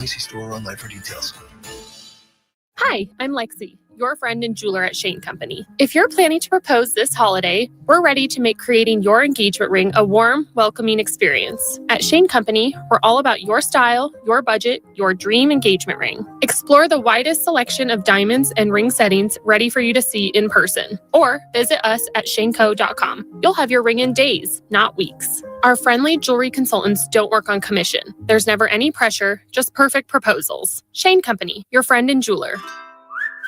Macy's store or online for details. Hi, I'm Lexi, your friend and jeweler at Shane Company. If you're planning to propose this holiday, we're ready to make creating your engagement ring a warm, welcoming experience. At Shane Company, we're all about your style, your budget, your dream engagement ring. Explore the widest selection of diamonds and ring settings ready for you to see in person. Or visit us at shaneco.com. You'll have your ring in days, not weeks. Our friendly jewelry consultants don't work on commission. There's never any pressure, just perfect proposals. Shane Company, your friend and jeweler.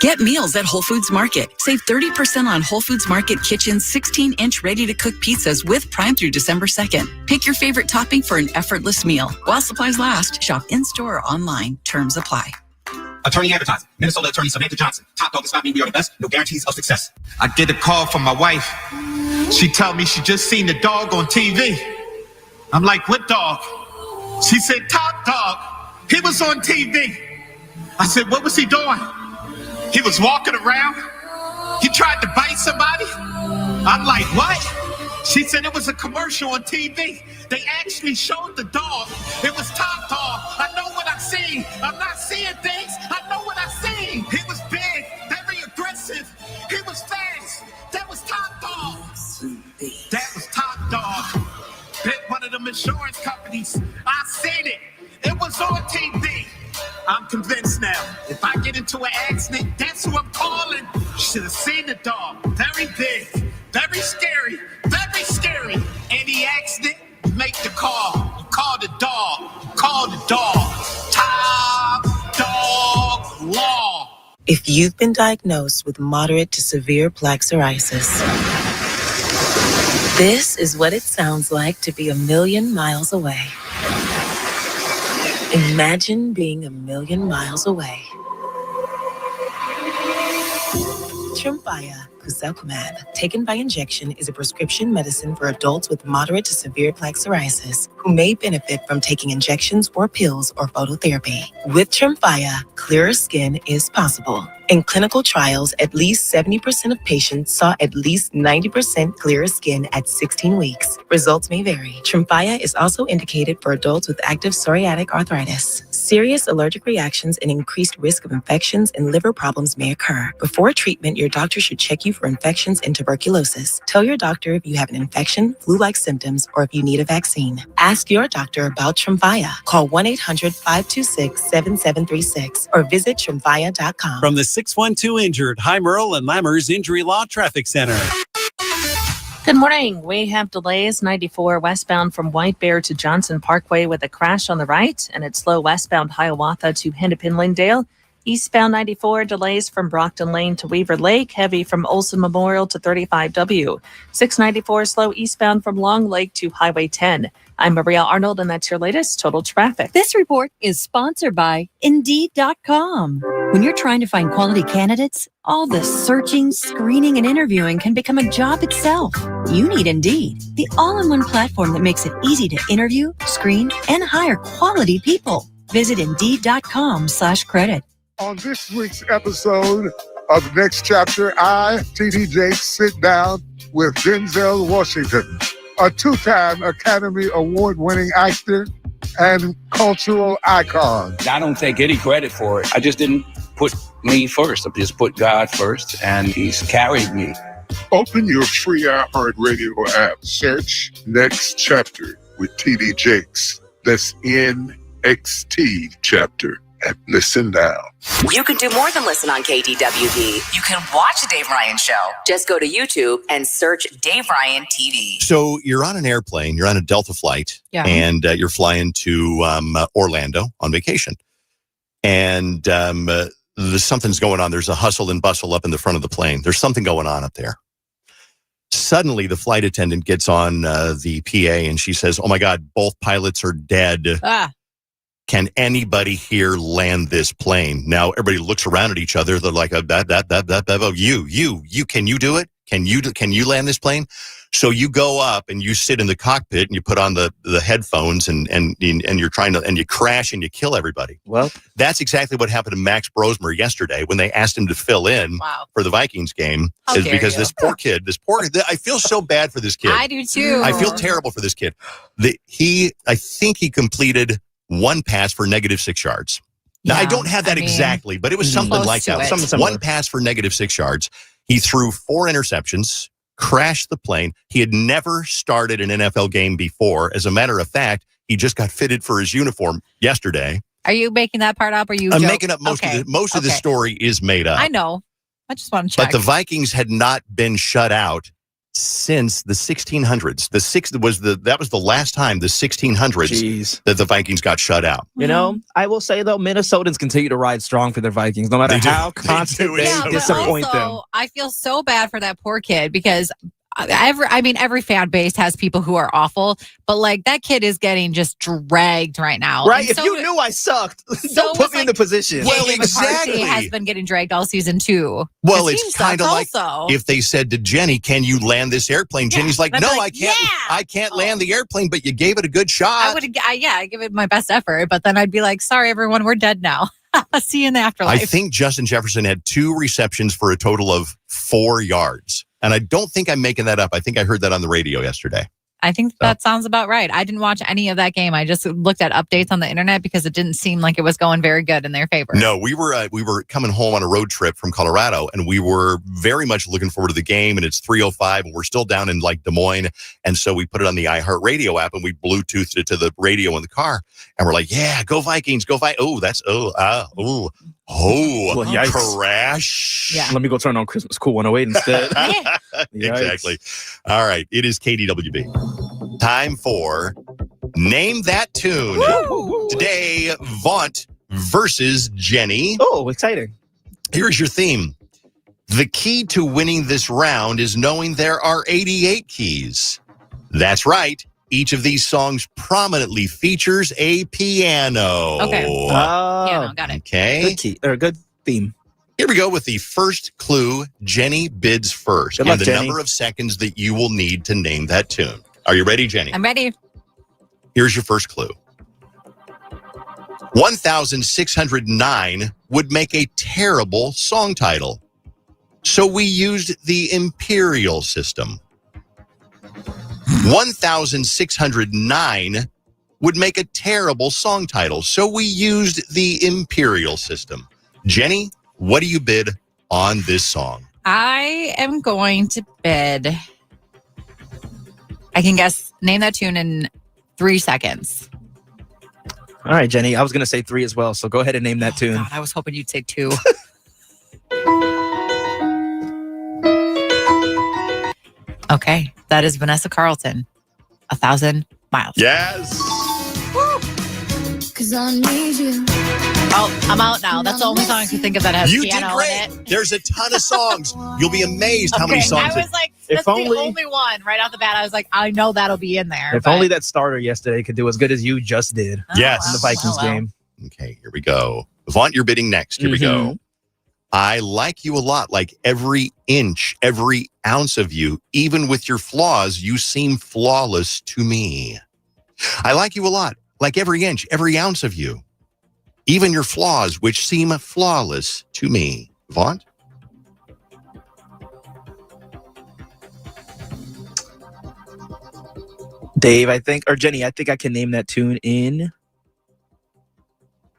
Get meals at Whole Foods Market. Save 30% on Whole Foods Market Kitchen's 16-inch ready-to-cook pizzas with Prime through December 2nd. Pick your favorite topping for an effortless meal. While supplies last, shop in-store or online. Terms apply. Attorney advertising. Minnesota attorney Samantha Johnson. Top dog does not mean we are the best. No guarantees of success. I get a call from my wife. She tell me she just seen the dog on TV. I'm like, what dog? She said, Top Dog. He was on TV. I said, what was he doing? He was walking around. He tried to bite somebody. I'm like, what? She said it was a commercial on TV. They actually showed the dog. It was Top Dog. I know what I've seen. I'm not seeing things. I know what I've seen. He was big, very aggressive. He was fast. That was Top Dog. That was Top Dog. Bit one of them insurance companies. I seen it. It was on TV. I'm convinced now. If I get into an accident, that's who I'm calling. Should have seen the dog. Very big, very scary, very scary. Any accident, you make the call. You call the dog. You call the dog. Top Dog Law. If you've been diagnosed with moderate to severe plaque psoriasis, this is what it sounds like to be 1,000,000 miles away. Imagine being 1,000,000 miles away. Tremfya Kuzelkumab, taken by injection, is a prescription medicine for adults with moderate to severe plaque psoriasis who may benefit from taking injections or pills or phototherapy. With Tremfya, clearer skin is possible. In clinical trials, at least 70% of patients saw at least 90% clearer skin at 16 weeks. Results may vary. Tremfya is also indicated for adults with active psoriatic arthritis. Serious allergic reactions and increased risk of infections and liver problems may occur. Before treatment, your doctor should check you for infections and tuberculosis. Tell your doctor if you have an infection, flu-like symptoms, or if you need a vaccine. Ask your doctor about Tremfya. Call 1-800-526-7736 or visit Tremfya.com. From the 612 Injured, High Merle and Lammers Injury Law Traffic Center. Good morning. We have delays 94 westbound from White Bear to Johnson Parkway with a crash on the right, and it's slow westbound Hiawatha to Hennepin-Lyndale. Eastbound 94 delays from Brockton Lane to Weaver Lake, heavy from Olson Memorial to 35W. 694 slow eastbound from Long Lake to Highway 10. I'm Maria Arnold, and that's your latest total traffic. This report is sponsored by Indeed.com. When you're trying to find quality candidates, all the searching, screening, and interviewing can become a job itself. You need Indeed, the all-in-one platform that makes it easy to interview, screen, and hire quality people. Visit Indeed.com/credit. On this week's episode of Next Chapter, I, TD sit down with Denzel Washington, a two-time Academy Award-winning actor and cultural icon. I don't take any credit for it. I just didn't put me first. I just put God first, and He's carried me. Open your free iHeartRadio app. Search Next Chapter with TD Jakes. That's NXT Chapter. And listen now. You can do more than listen on KDWB. You can watch The Dave Ryan Show. Just go to YouTube and search Dave Ryan TV. So you're on an airplane, you're on a Delta flight, and you're flying to Orlando on vacation. And something's going on. There's a hustle and bustle up in the front of the plane. There's something going on up there. Suddenly, the flight attendant gets on the PA and she says, "Oh my God, both pilots are dead. Can anybody here land this plane?" Now everybody looks around at each other. They're like, you, can you do it? Can you land this plane? So you go up and you sit in the cockpit and you put on the headphones and you're trying to, and you crash and you kill everybody. Well, that's exactly what happened to Max Brosmer yesterday when they asked him to fill in for the Vikings game. Is because this poor kid, I feel so bad for this kid. I do too. I feel terrible for this kid. I think he completed 1 pass for -6 yards. Now, I don't have that exactly, but it was something like that. One pass for -6 yards. He threw 4 interceptions, crashed the plane. He had never started an NFL game before. As a matter of fact, he just got fitted for his uniform yesterday. Are you making that part up? Or I'm making up most of the story is made up. I know. I just want to check. But the Vikings had not been shut out since the 1600s. That was the last time, the 1600s, that the Vikings got shut out. You know, I will say though, Minnesotans continue to ride strong for their Vikings, no matter how constant they disappoint them. I feel so bad for that poor kid because every fan base has people who are awful, but like that kid is getting just dragged right now. Right? If you knew I sucked, don't put me in the position. Well, exactly. He has been getting dragged all season too. Well, it's kind of like if they said to Jenny, "Can you land this airplane?" Jenny's like, "No, I can't. I can't land the airplane." But you gave it a good shot. I give it my best effort, but then I'd be like, "Sorry, everyone, we're dead now. See you in the afterlife." I think Justin Jefferson had 2 receptions for a total of 4 yards. And I don't think I'm making that up. I think I heard that on the radio yesterday. I think that sounds about right. I didn't watch any of that game. I just looked at updates on the internet because it didn't seem like it was going very good in their favor. No, we were coming home on a road trip from Colorado, and we were very much looking forward to the game. And it's 3:05, and we're still down in like Des Moines, and so we put it on the iHeartRadio app, and we Bluetoothed it to the radio in the car, and we're like, "Yeah, go Vikings, go Vikings!" Oh, that's crash! Yeah, let me go turn on Christmas Cool 108 instead. Exactly. All right, it is KDWB. Time for Name That Tune. Woo! Today, Vaunt versus Jenny. Oh, exciting. Here's your theme. The key to winning this round is knowing there are 88 keys. That's right. Each of these songs prominently features a piano. Okay. Piano, got it. Okay. Good key, or good theme. Here we go with the first clue. Jenny bids first. Good luck, and the number of seconds that you will need to name that tune. Are you ready, Jenny? I'm ready. Here's your first clue. 1,609 would make a terrible song title. So we used the imperial system. 1,609 would make a terrible song title. So we used the imperial system. Jenny, what do you bid on this song? I am going to bid. I can guess, name that tune in 3 seconds. All right, Jenny. I was going to say 3 as well, so go ahead and name that tune. God, I was hoping you'd say 2. Okay, that is Vanessa Carlton, 1,000 Miles. Yes. Cause I need you. Oh, I'm out now. That's the only song I can think of that has piano in it. There's a ton of songs. You'll be amazed how many songs. I was like, that's the only one right off the bat. I was like, I know that'll be in there. If only that starter yesterday could do as good as you just did. Yes. In the Vikings game. Okay, here we go. Vaunt, you're bidding next. Here we go. I like you a lot. Like every inch, every ounce of you, even with your flaws, you seem flawless to me. I like you a lot. Like every inch, every ounce of you, even your flaws, which seem flawless to me. Vaunt? Dave, I think, or Jenny, I think I can name that tune in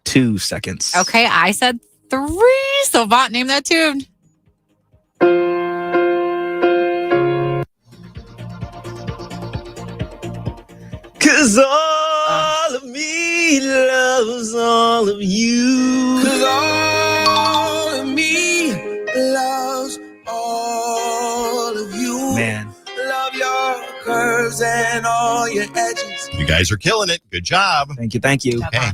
2 seconds. Okay, I said 3. So Vaught, name that tune. Cause all of me loves all of you. Cause all of me loves all of you. Man. Love your curves and all your edges. You guys are killing it. Good job. Thank you. Thank you. Okay.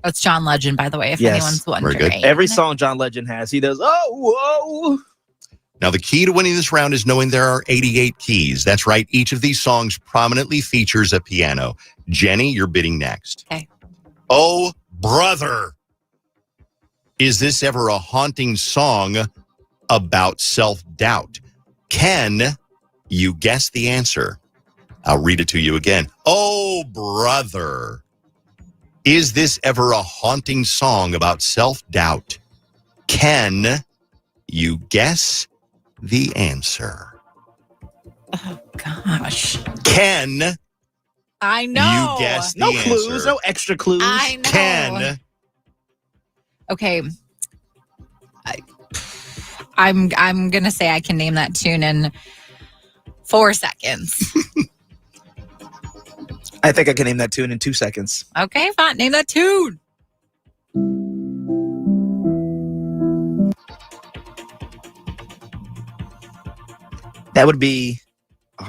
That's John Legend, by the way, if anyone's wondering. Very good. Every song John Legend has, he does, oh, whoa. Now, the key to winning this round is knowing there are 88 keys. That's right. Each of these songs prominently features a piano. Jenny, you're bidding next. Okay. Oh, brother. Is this ever a haunting song about self-doubt? Can you guess the answer? I'll read it to you again. Oh, brother. Is this ever a haunting song about self-doubt? Can you guess the answer? Oh, gosh. Can I know. You guessed the No answer. clues, no extra clues. I know. Ken. Okay. I'm gonna say I can name that tune in 4 seconds. I think I can name that tune in 2 seconds. Okay, fine. Name that tune. That would be,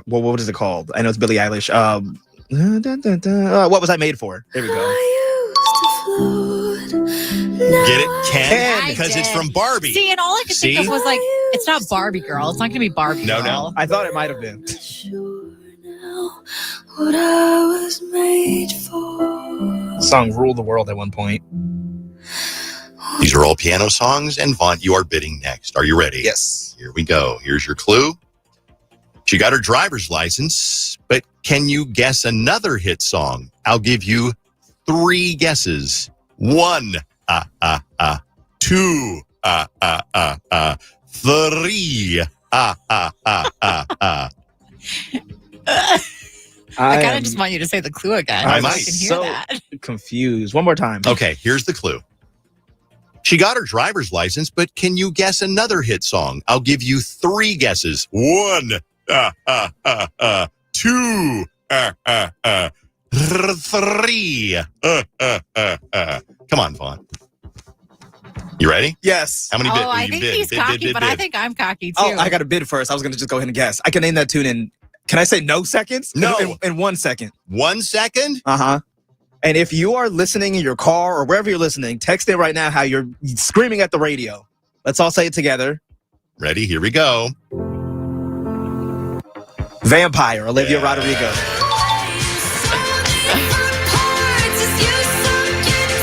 well, what is it called? I know it's Billie Eilish. What was I made for? There we go. Get it, Ken? Because it's from Barbie. See, and all I could think of was like, it's not Barbie Girl. It's not going to be Barbie Girl. No. I thought it might have been. What I was made for. The song ruled the world at one point. These are all piano songs, and Vaughn, you are bidding next. Are you ready? Yes. Here we go. Here's your clue. She got her driver's license, but can you guess another hit song? I'll give you 3 guesses. 1, 2, 3, I kind of just want you to say the clue again. I might. I can hear so that. confused. One more time. Okay, here's the clue. She got her driver's license, but can you guess another hit song? I'll give you 3 guesses. 1, 2, 3. Come on, Vaughn. You ready? Yes. How many bid? I think he's cocky, but I think I'm cocky too. Oh, I got to bid first. I was going to just go ahead and guess. I can name that tune in, can I say no seconds? No. In 1 second. 1 second? Uh-huh. And if you are listening in your car or wherever you're listening, text in right now how you're screaming at the radio. Let's all say it together. Ready? Here we go. Vampire, Olivia Rodrigo.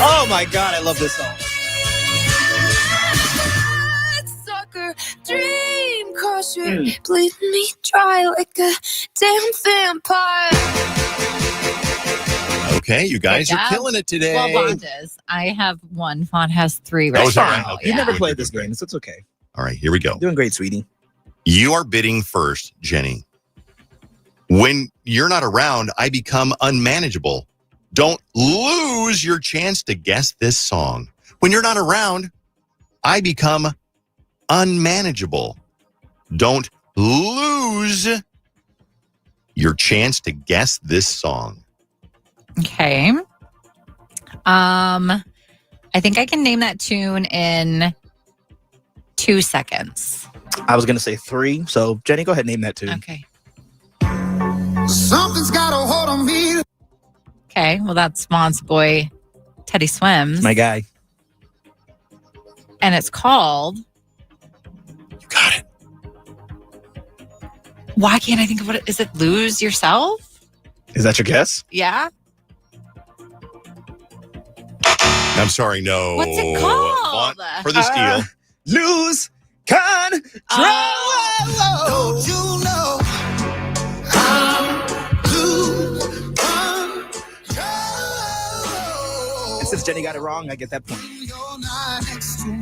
Oh my God, I love this song. Sucker, dream crusher, bleed me dry like a damn vampire. Okay, you guys Good are job. killing it today. Well, Vaughn does. I have 1. Vaughn has 3 right Oh, is that now. right? Okay. You never Good, played good, this good. game, so it's okay. All right, here we go. Doing great, sweetie. You are bidding first, Jenny. When you're not around, I become unmanageable. Don't lose your chance to guess this song. When you're not around, I become unmanageable. Don't lose your chance to guess this song. Okay. I think I can name that tune in 2 seconds. I was going to say 3, so Jenny, go ahead and name that tune. Okay. Something's got a hold on me. Okay. Well, that's Vaughn's boy, Teddy Swims. My guy. And it's called. You got it. Why can't I think of what it is? It Lose Yourself? Is that your guess? Yeah. I'm sorry, no. What's it called? Vaughn, for the steal. Lose control. Don't you know? And since Jenny got it wrong, I get that point.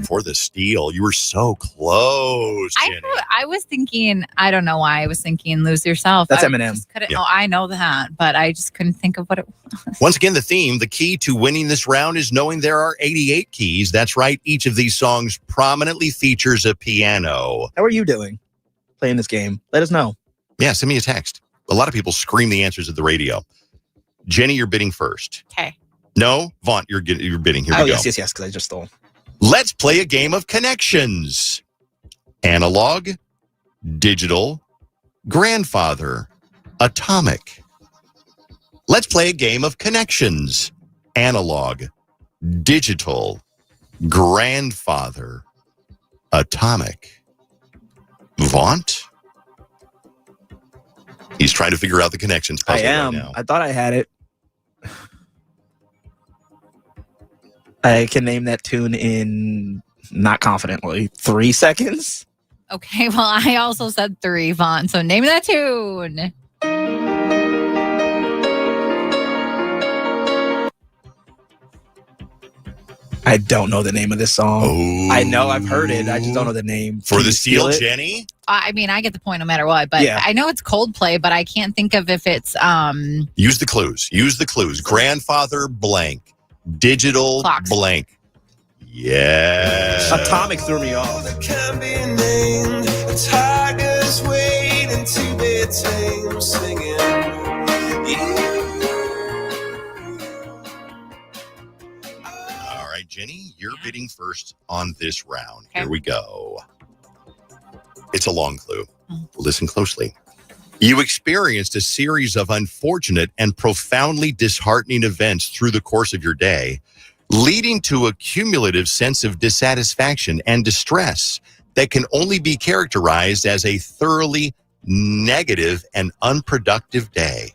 For the steal. You were so close, Jenny. I was thinking, I don't know why I was thinking Lose Yourself. That's I Eminem. just couldn't- Yeah. Oh, I know that, but I just couldn't think of what it was. Once again, the theme, the key to winning this round is knowing there are 88 keys. That's right. Each of these songs prominently features a piano. How are you doing playing this game? Let us know. Yeah, send me a text. A lot of people scream the answers at the radio. Jenny, you're bidding first. Okay. No, Vaughn, you're bidding. Here Oh, we go. yes, because I just stole. Let's play a game of connections. Analog, digital, grandfather, atomic. Let's play a game of connections. Analog, digital, grandfather, atomic. Vaughn? He's trying to figure out the connections I puzzle am. right now. I thought I had it. I can name that tune in, not confidently, 3 seconds. Okay. Well, I also said 3, Vaughn. So name that tune. I don't know the name of this song. Oh. I know I've heard it. I just don't know the name. For Can the you steal steal, it? Jenny? I mean, I get the point no matter what, but Yeah. I know it's Coldplay, but I can't think of if it's Use the clues. Grandfather blank. Digital Clocks. blank. Yeah. Atomic threw me off. Can be named. Tigers waiting to be tamed, singing. All right, Jenny, you're bidding first on this round. Okay. Here we go. It's a long clue. Listen closely. You experienced a series of unfortunate and profoundly disheartening events through the course of your day, leading to a cumulative sense of dissatisfaction and distress that can only be characterized as a thoroughly negative and unproductive day.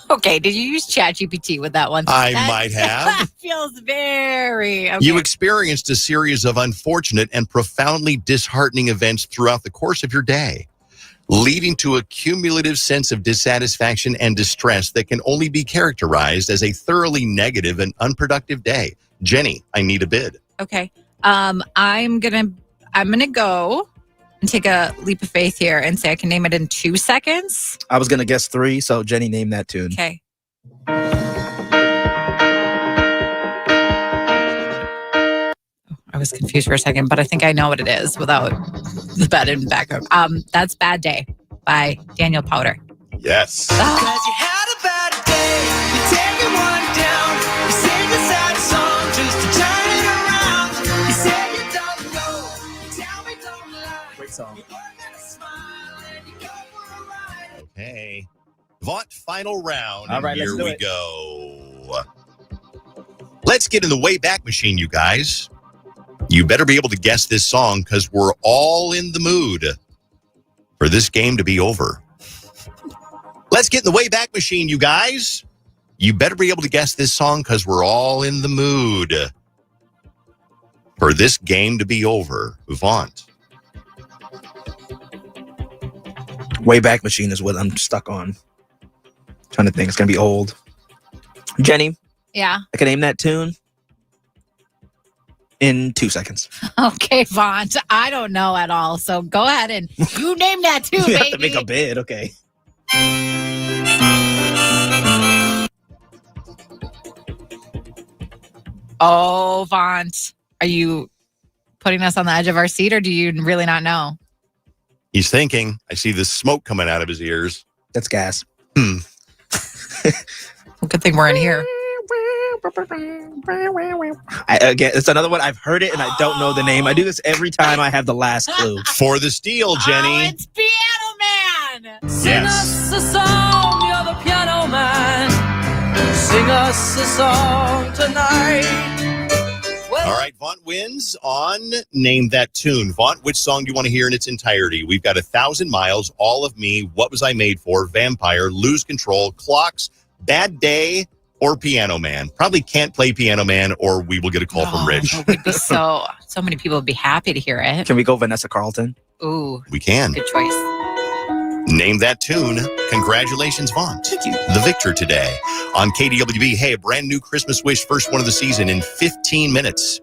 Okay, did you use ChatGPT with that one? I might have. That feels very... Okay. You experienced a series of unfortunate and profoundly disheartening events throughout the course of your day, leading to a cumulative sense of dissatisfaction and distress that can only be characterized as a thoroughly negative and unproductive day. Jenny, I need a bid. Okay. I'm gonna go and take a leap of faith here and say I can name it in 2 seconds. I was going to guess 3, so Jenny named that tune. Okay. I was confused for a second, but I think I know what it is without the bed in the background. That's Bad Day by Daniel Powder. Yes. Cause you had a bad day, you're taking one down. You sing a sad song just to turn it around. You say you don't know, you tell me don't lie. Great song. You work and smile and you go for a ride. Okay. Vaught, final round. All right, and let's here do we it. go. Let's get in the Wayback Machine, you guys. You better be able to guess this song because we're all in the mood for this game to be over. Let's get in the Wayback Machine, you guys. You better be able to guess this song because we're all in the mood for this game to be over. Vaught. Wayback Machine is what I'm stuck on. Trying to think. It's going to be old. Jenny, Yeah. I can name that tune in 2 seconds. Okay, Vaughn. I don't know at all. So go ahead and you name that too, You baby. have to make a bid. Okay. Oh, Vaughn. Are you putting us on the edge of our seat or do you really not know? He's thinking. I see the smoke coming out of his ears. That's gas. Well, good thing we're in here. Again, it's another one. I've heard it and I don't know the name. I do this every time I have the last clue. For the steal, Jenny. Oh, it's Piano Man. Sing us a song, you're the piano man. Sing us a song tonight. All right, Vaunt wins on Name That Tune. Vaunt, which song do you want to hear in its entirety? We've got 1,000 Miles, All of Me, What Was I Made For, Vampire, Lose Control, Clocks, Bad Day, or Piano Man. Probably can't play Piano Man or we will get a call from Rich. We'd be so many people would be happy to hear it. Can we go Vanessa Carlton? Ooh, We can. good choice. Name That Tune. Congratulations, Vaunt. Thank you. The victor today on KDWB. Hey, a brand new Christmas wish, first one of the season in 15 minutes.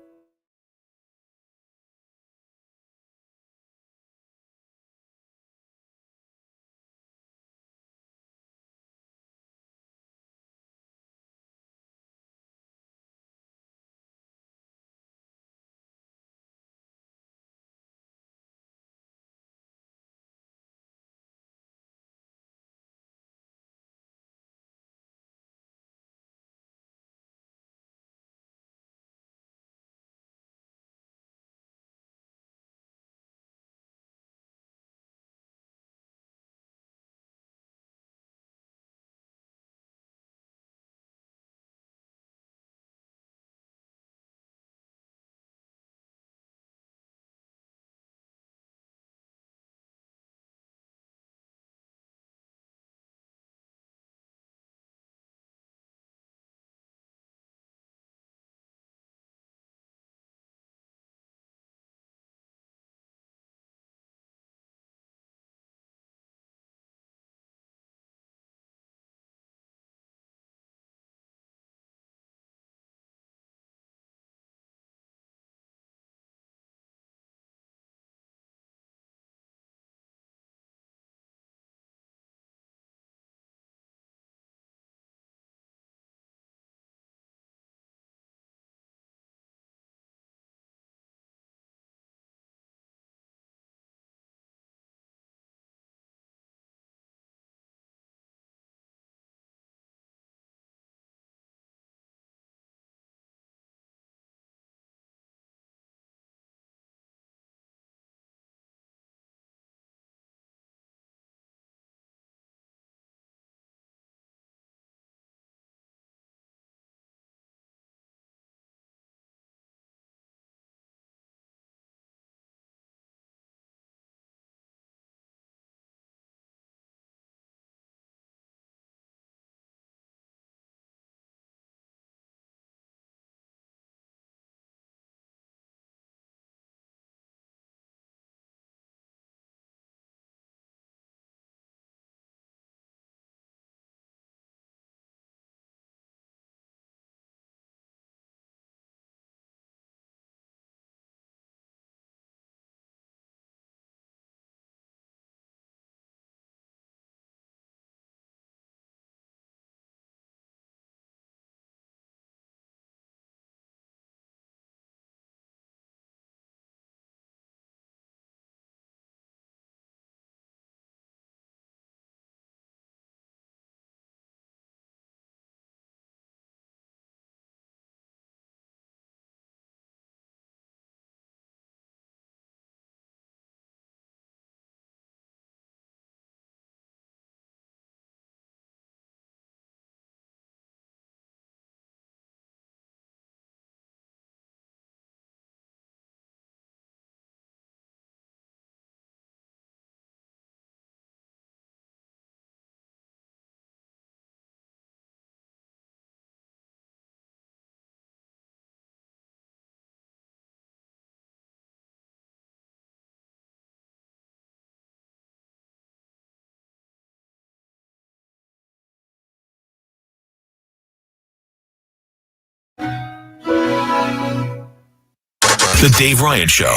The Dave Ryan Show,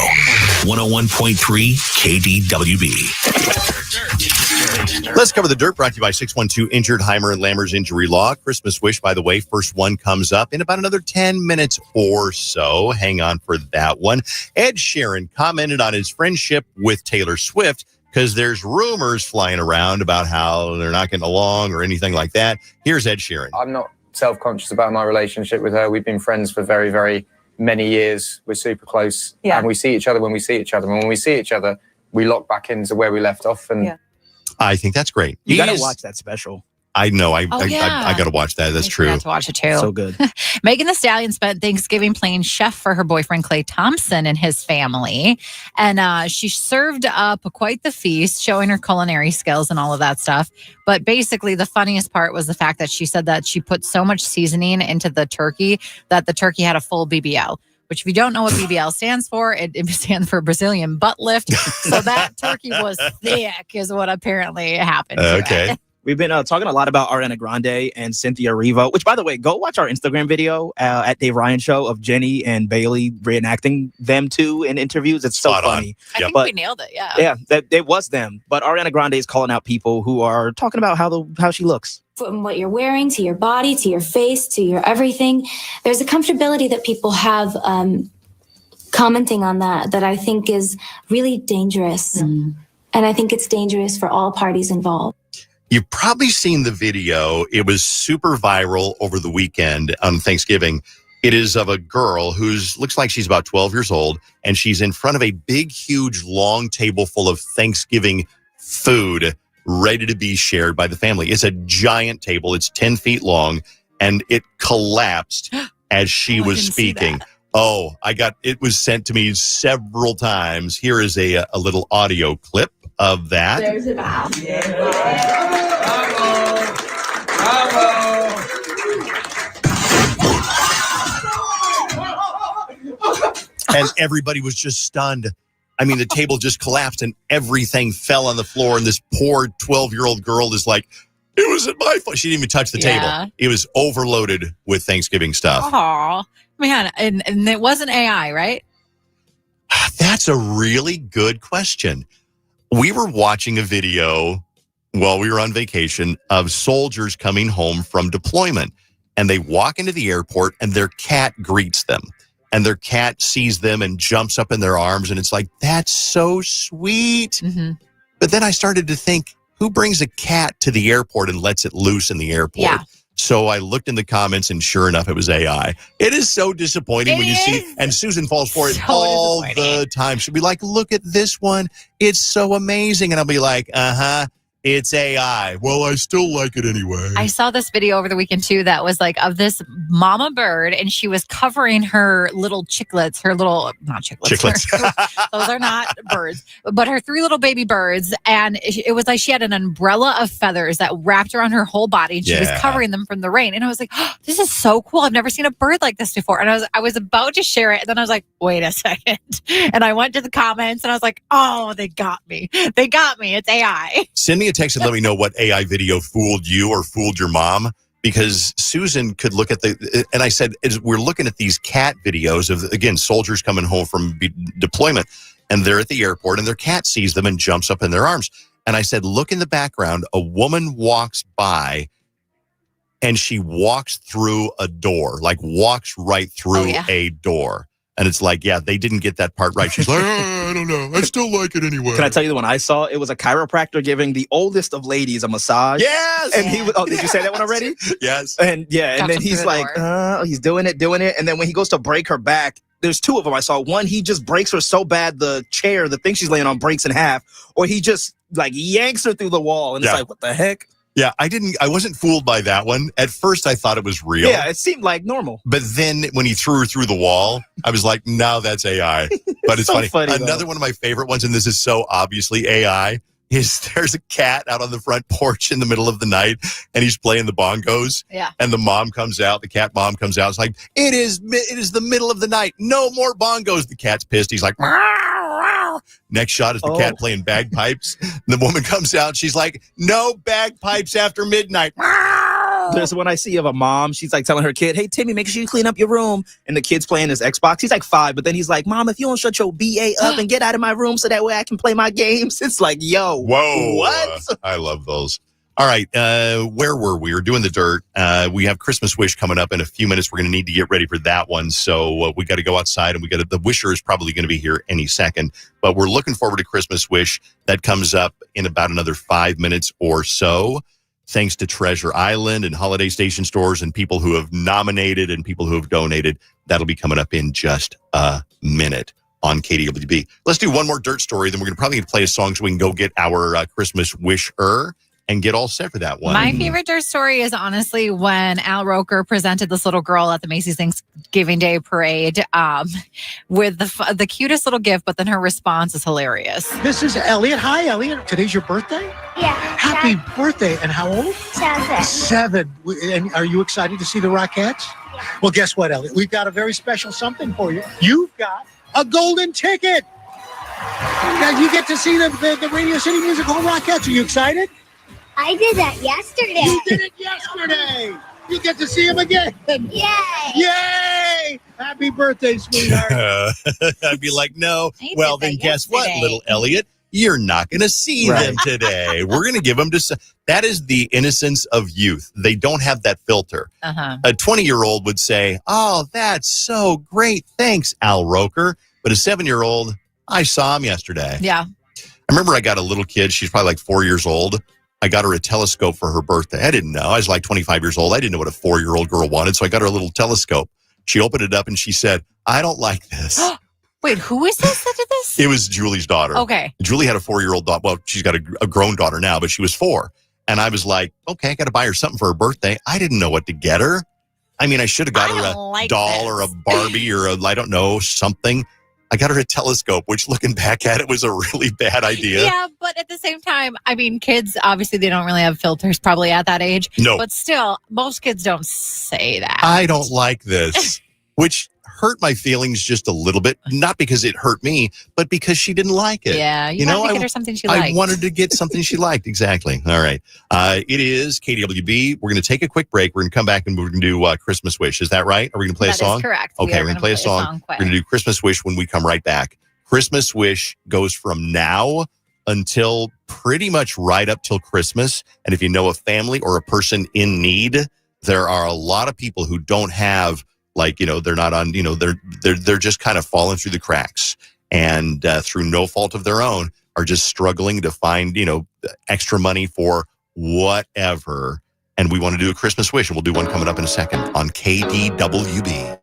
101.3 KDWB. Let's cover the dirt, brought to you by 612 Injured, Heimer and Lammers Injury Law. Christmas wish, by the way, first one comes up in about another 10 minutes or so. Hang on for that one. Ed Sheeran commented on his friendship with Taylor Swift because there's rumors flying around about how they're not getting along or anything like that. Here's Ed Sheeran. I'm not self-conscious about my relationship with her. We've been friends for very, very many years. We're super close. Yeah. And we see each other when we see each other. And when we see each other, we lock back into where we left off. And I think that's great. You got to watch that special. I know. I yeah. got to watch that. That's true. I got to watch it too. So good. Megan Thee Stallion spent Thanksgiving playing chef for her boyfriend Klay Thompson and his family, and she served up quite the feast, showing her culinary skills and all of that stuff. But basically, the funniest part was the fact that she said that she put so much seasoning into the turkey that the turkey had a full BBL. Which, if you don't know what BBL stands for, it stands for Brazilian butt lift. So that turkey was thick, is what apparently happened. To it. We've been talking a lot about Ariana Grande and Cynthia Erivo, which, by the way, go watch our Instagram video at Dave Ryan Show of Jenny and Bailey reenacting them two in interviews. It's so funny. I think we nailed it, yeah. Yeah, it was them. But Ariana Grande is calling out people who are talking about how she looks. From what you're wearing to your body, to your face, to your everything, there's a comfortability that people have commenting on that I think is really dangerous. And I think it's dangerous for all parties involved. You've probably seen the video. It was super viral over the weekend on Thanksgiving. It is of a girl who's looks like she's about 12 years old, and she's in front of a big, huge, long table full of Thanksgiving food ready to be shared by the family. It's a giant table. It's 10 feet long, and it collapsed as she was speaking. It was sent to me several times. Here is a little audio clip of that. There's a bath. And everybody was just stunned. I mean, the table just collapsed and everything fell on the floor. And this poor 12-year-old girl is like, it wasn't my fault. She didn't even touch the table. It was overloaded with Thanksgiving stuff. Oh, man. And it wasn't AI, right? That's a really good question. We were watching a video while we were on vacation of soldiers coming home from deployment. And they walk into the airport and their cat greets them. And their cat sees them and jumps up in their arms. And it's like, that's so sweet. Mm-hmm. But then I started to think, who brings a cat to the airport and lets it loose in the airport? Yeah. So I looked in the comments and sure enough, it was AI. It is so disappointing when you see, and Susan falls for it all the time. She'll be like, look at this one. It's so amazing. And I'll be like, it's AI. Well, I still like it anyway. I saw this video over the weekend too that was like of this mama bird, and she was covering her little chicklets, not chicklets. Those are not birds, but her 3 little baby birds. And it was like she had an umbrella of feathers that wrapped around her whole body, and she was covering them from the rain. And I was like, oh, this is so cool. I've never seen a bird like this before. And I was about to share it. And then I was like, wait a second. And I went to the comments and I was like, oh, they got me. They got me. It's AI. Send me a text and let me know what AI video fooled you or fooled your mom, because Susan could look at and I said, as we're looking at these cat videos of, again, soldiers coming home from deployment, and they're at the airport and their cat sees them and jumps up in their arms. And I said, look in the background, a woman walks by and she walks through a door, like walks right through a door. And it's like, yeah, they didn't get that part right. She's like, I don't know. I still like it anyway. Can I tell you the one I saw? It was a chiropractor giving the oldest of ladies a massage. Yes. And he was, did you say that one already? Yes. And and then he's like, he's doing it. And then when he goes to break her back, there's 2 of them I saw. One, he just breaks her so bad the thing she's laying on breaks in half. Or he just like yanks her through the wall. And it's like, what the heck? Yeah, I wasn't fooled by that one. At first, I thought it was real. Yeah, it seemed like normal. But then when he threw her through the wall, I was like, no, that's AI. But it's so funny. Another one of my favorite ones, and this is so obviously AI, is there's a cat out on the front porch in the middle of the night, and he's playing the bongos. Yeah. And the mom comes out, the cat mom comes out. It's like, it is the middle of the night. No more bongos. The cat's pissed. He's like, next shot is the cat playing bagpipes. The woman comes out. She's like, no bagpipes after midnight. There's one I see of a mom. She's like telling her kid, hey, Timmy, make sure you clean up your room. And the kid's playing his Xbox. He's like 5, but then he's like, Mom, if you don't shut your BA up and get out of my room so that way I can play my games. It's like, yo, whoa. what? I love those. All right. Where were we? We're doing the dirt. We have Christmas Wish coming up in a few minutes. We're going to need to get ready for that one. So we got to go outside, and the wisher is probably going to be here any second. But we're looking forward to Christmas Wish. That comes up in about another 5 minutes or so. Thanks to Treasure Island and Holiday Station stores and people who have nominated and people who have donated. That'll be coming up in just a minute on KDWB. Let's do one more dirt story. Then we're going to probably play a song so we can go get our Christmas Wisher and get all set for that one. My favorite dirt story is honestly when Al Roker presented this little girl at the Macy's Thanksgiving Day Parade with the cutest little gift, but then her response is hilarious. This is Elliot. Hi, Elliot. Today's your birthday? Yeah. Happy birthday. And how old? 7. 7. And are you excited to see the Rockettes? Yeah. Well, guess what, Elliot? We've got a very special something for you. You've got a golden ticket. Now you get to see the Radio City Music Hall Rockettes. Are you excited? I did that yesterday. You did it yesterday. You get to see him again. Yay! Yay! Happy birthday, sweetheart. I'd be like, no. Well, then guess what, little Elliot? You're not going to see them today. We're going to give them to... That is the innocence of youth. They don't have that filter. Uh-huh. A 20-year-old would say, oh, that's so great. Thanks, Al Roker. But a 7-year-old, I saw him yesterday. Yeah. I remember I got a little kid. She's probably like 4 years old. I got her a telescope for her birthday. I didn't know. I was like 25 years old. I didn't know what a 4-year-old girl wanted, so I got her a little telescope. She opened it up and she said, I don't like this. Wait, who is this that did this? It was Julie's daughter. Okay. Julie had a 4-year-old daughter. Well, she's got a grown daughter now, but she was 4. And I was like, okay, I got to buy her something for her birthday. I didn't know what to get her. I mean, I should have got her a doll or a Barbie or I don't know, something. I got her a telescope, which looking back at it was a really bad idea. Yeah, but at the same time, I mean, kids, obviously, they don't really have filters probably at that age. No. But still, most kids don't say that. I don't like this, which hurt my feelings just a little bit. Not because it hurt me, but because she didn't like it. Yeah, you wanted to get her something she liked. I wanted to get something she liked. Exactly. All right. It is KDWB. We're going to take a quick break. We're going to come back and we're going to do Christmas Wish. Is that right? Are we going to play a song? That is correct. Okay, we're going to play a song. We're going to do Christmas Wish when we come right back. Christmas Wish goes from now until pretty much right up till Christmas. And if you know a family or a person in need, there are a lot of people who don't have, like, you know, they're not on, you know, they're just kind of falling through the cracks and through no fault of their own are just struggling to find, you know, extra money for whatever. And we want to do a Christmas Wish, and we'll do one coming up in a second on KDWB.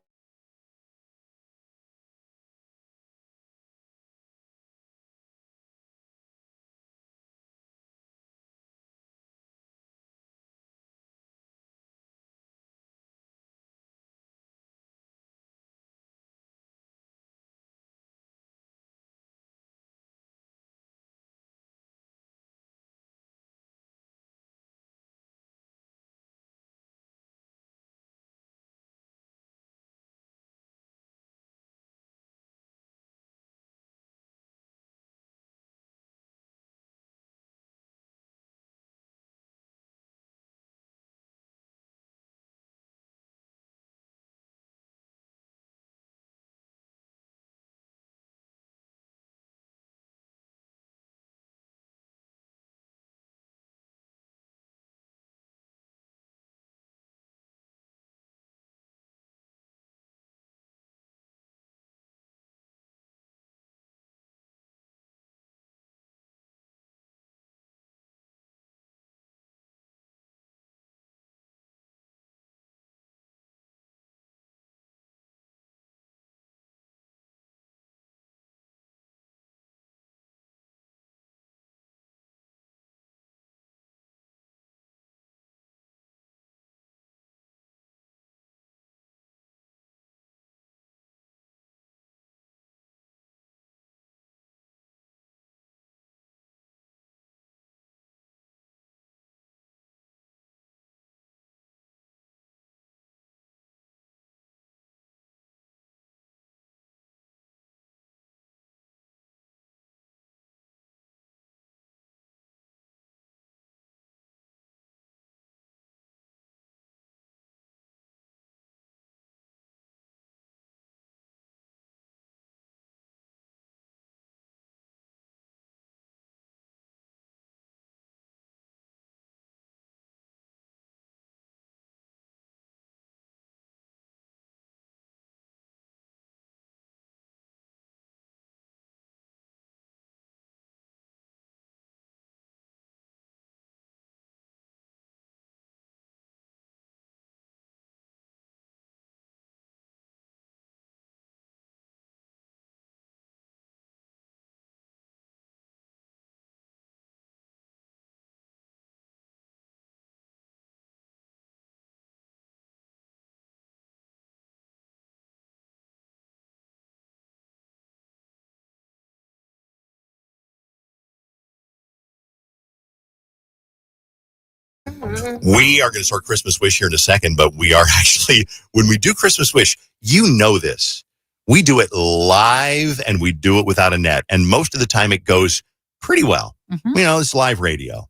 We are going to start Christmas Wish here in a second, but we are actually, when we do Christmas Wish, you know this. We do it live and we do it without a net. And most of the time it goes pretty well. You know, it's live radio.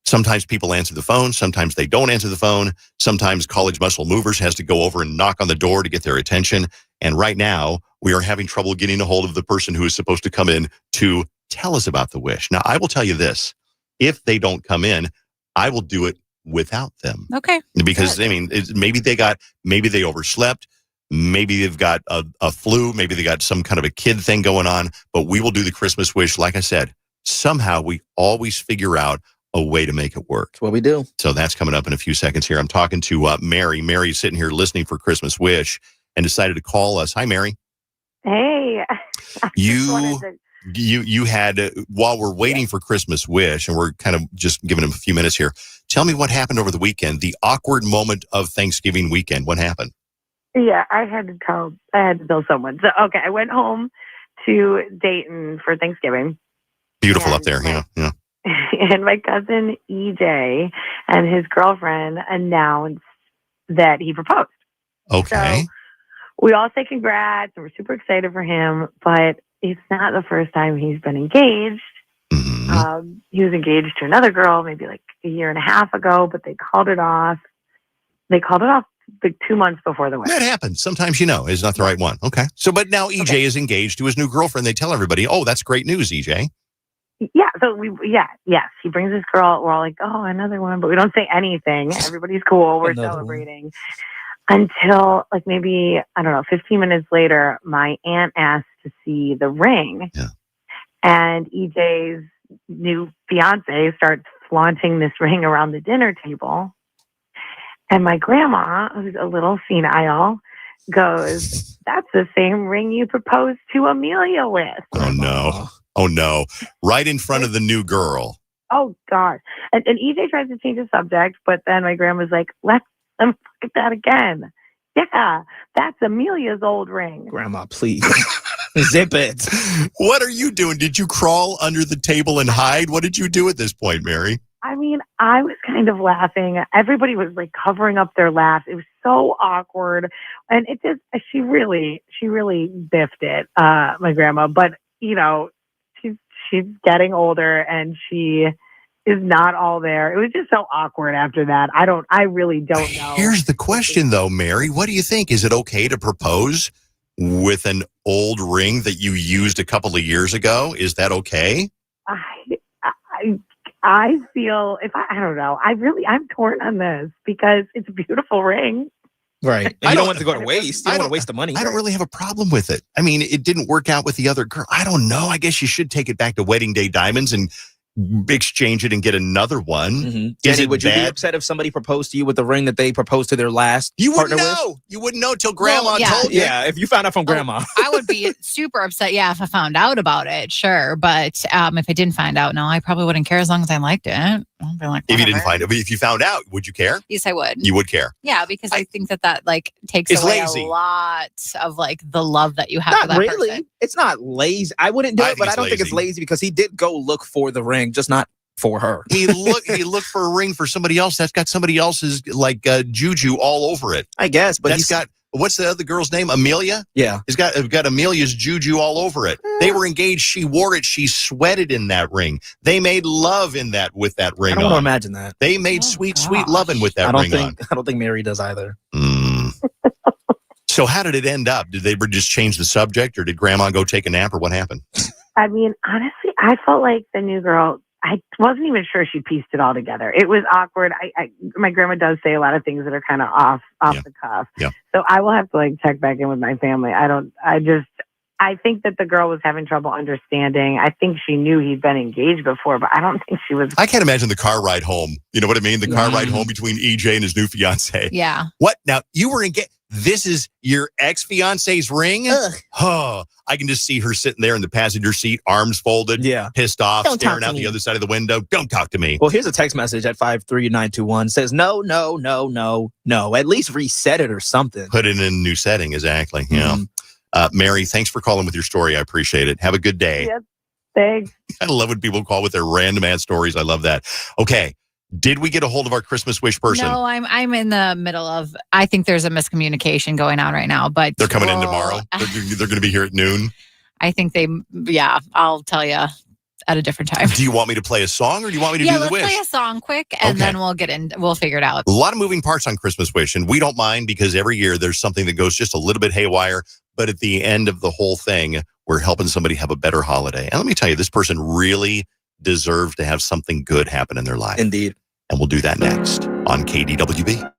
Sometimes people answer the phone. Sometimes they don't answer the phone. Sometimes College Muscle Movers has to go over and knock on the door to get their attention. And right now, we are having trouble getting a hold of the person who is supposed to come in to tell us about the wish. Now, I will tell you this. If they don't come in, I will do it without them. Okay. Because, I mean, maybe they overslept. Maybe they've got a flu. Maybe they got some kind of a kid thing going on. But we will do the Christmas Wish. Like I said, somehow we always figure out a way to make it work. That's what we do. So that's coming up in a few seconds here. I'm talking to Mary. Mary's sitting here listening for Christmas Wish and decided to call us. Hi, Mary. Hey. You had, while we're waiting for Christmas Wish, and we're kind of just giving them a few minutes here, tell me what happened over the weekend, the awkward moment of Thanksgiving weekend. What happened? Yeah, I had to tell someone. So, okay, I went home to Dayton for Thanksgiving. Beautiful up there, yeah. And my cousin EJ and his girlfriend announced that he proposed. Okay. So we all say congrats, and we're super excited for him, but it's not the first time he's been engaged. He was engaged to another girl maybe like a year and a half ago, but they called it off. Like 2 months before the wedding. That happens. Sometimes, it's not the right one. Okay. So, but now EJ is engaged to his new girlfriend. They tell everybody, oh, that's great news, EJ. Yeah. So yes. He brings his girl. We're all like, oh, another one, but we don't say anything. Everybody's cool. We're celebrating until like maybe, I don't know, 15 minutes later, my aunt asked to see the ring. Yeah. And EJ's new fiance starts flaunting this ring around the dinner table. And my grandma, who's a little senile, goes, that's the same ring you proposed to Amelia with. Oh, no. Right in front of the new girl. Oh, God. And EJ tries to change the subject, but then my grandma's like, let's look at that again. Yeah, that's Amelia's old ring. Grandma, please. Zip it. What are you doing? Did you crawl under the table and hide? What did you do at this point, Mary? I mean, I was kind of laughing. Everybody was like covering up their laughs. It was so awkward. And it just, she really biffed it, my grandma. But, she's getting older and she is not all there. It was just so awkward after that. I really don't know. Here's the question though, Mary. What do you think? Is it okay to propose with an old ring that you used a couple of years ago? Is that okay? I feel I don't know. I'm torn on this because it's a beautiful ring. Right. And you don't want it to go to waste. You don't want to waste the money. I don't really have a problem with it. I mean, it didn't work out with the other girl. I don't know. I guess you should take it back to Wedding Day Diamonds and exchange it and get another one. Mm-hmm. Danny, would you be upset if somebody proposed to you with the ring that they proposed to their last partner with? You wouldn't know till Grandma told you. Yeah, if you found out from Grandma. I would be super upset, if I found out about it, sure. But if I didn't find out, no, I probably wouldn't care as long as I liked it. I'd be like, if you didn't find out, if you found out, would you care? Yes, I would. You would care? Yeah, because I think that like takes away a lot of like the love that you have for that person. It's not lazy. I wouldn't do it, but I don't think it's lazy because he did go look for the ring, just not for her. He looked for a ring for somebody else that's got somebody else's like juju all over it. I guess, but he's got, what's the other girl's name? Amelia? Yeah. He's got Amelia's juju all over it. They were engaged. She wore it. She sweated in that ring. They made love with that ring on. I don't want to imagine that. They made sweet loving with that ring on. I don't think Mary does either. So how did it end up? Did they just change the subject or did Grandma go take a nap or what happened? I mean, honestly, I felt like the new girl, I wasn't even sure she pieced it all together. It was awkward. My grandma does say a lot of things that are kind of off the cuff. Yeah. So I will have to like check back in with my family. I think that the girl was having trouble understanding. I think she knew he'd been engaged before, but I don't think she was. I can't imagine the car ride home. You know what I mean? The car ride home between EJ and his new fiance. Yeah. What? Now, you were engaged. This is your ex-fiance's ring? Ugh. Oh, I can just see her sitting there in the passenger seat, arms folded, pissed off, staring out the other side of the window. Don't talk to me. Well, here's a text message at 53921. Says, no. At least reset it or something. Put it in a new setting, exactly. Mm-hmm. Mary, thanks for calling with your story. I appreciate it. Have a good day. Yep. Thanks. I love when people call with their random ad stories. I love that. Okay. Did we get a hold of our Christmas wish person? No, I'm in the middle of. I think there's a miscommunication going on right now, but They're coming in tomorrow. They're going to be here at noon. I think I'll tell you at a different time. Do you want me to play a song, or do you want me to do the let's wish? play a song quick, and then we'll figure it out. A lot of moving parts on Christmas wish, and we don't mind because every year there's something that goes just a little bit haywire. But at the end of the whole thing, we're helping somebody have a better holiday. And let me tell you, this person really deserves to have something good happen in their life. Indeed. And we'll do that next on KDWB.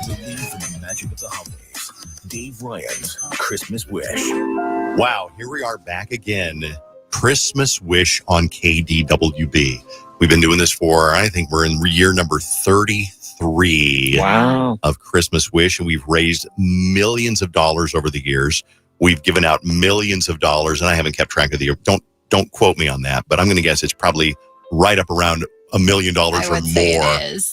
Believe in the magic of the holidays. Dave Ryan's Christmas Wish. Wow, here we are back again. Christmas Wish on KDWB. We've been doing this for, I think we're in year number 33 of Christmas Wish, and we've raised millions of dollars over the years. We've given out millions of dollars, and I haven't kept track of the. Don't Don't quote me on that, but I'm going to guess it's probably right up around $1 million or more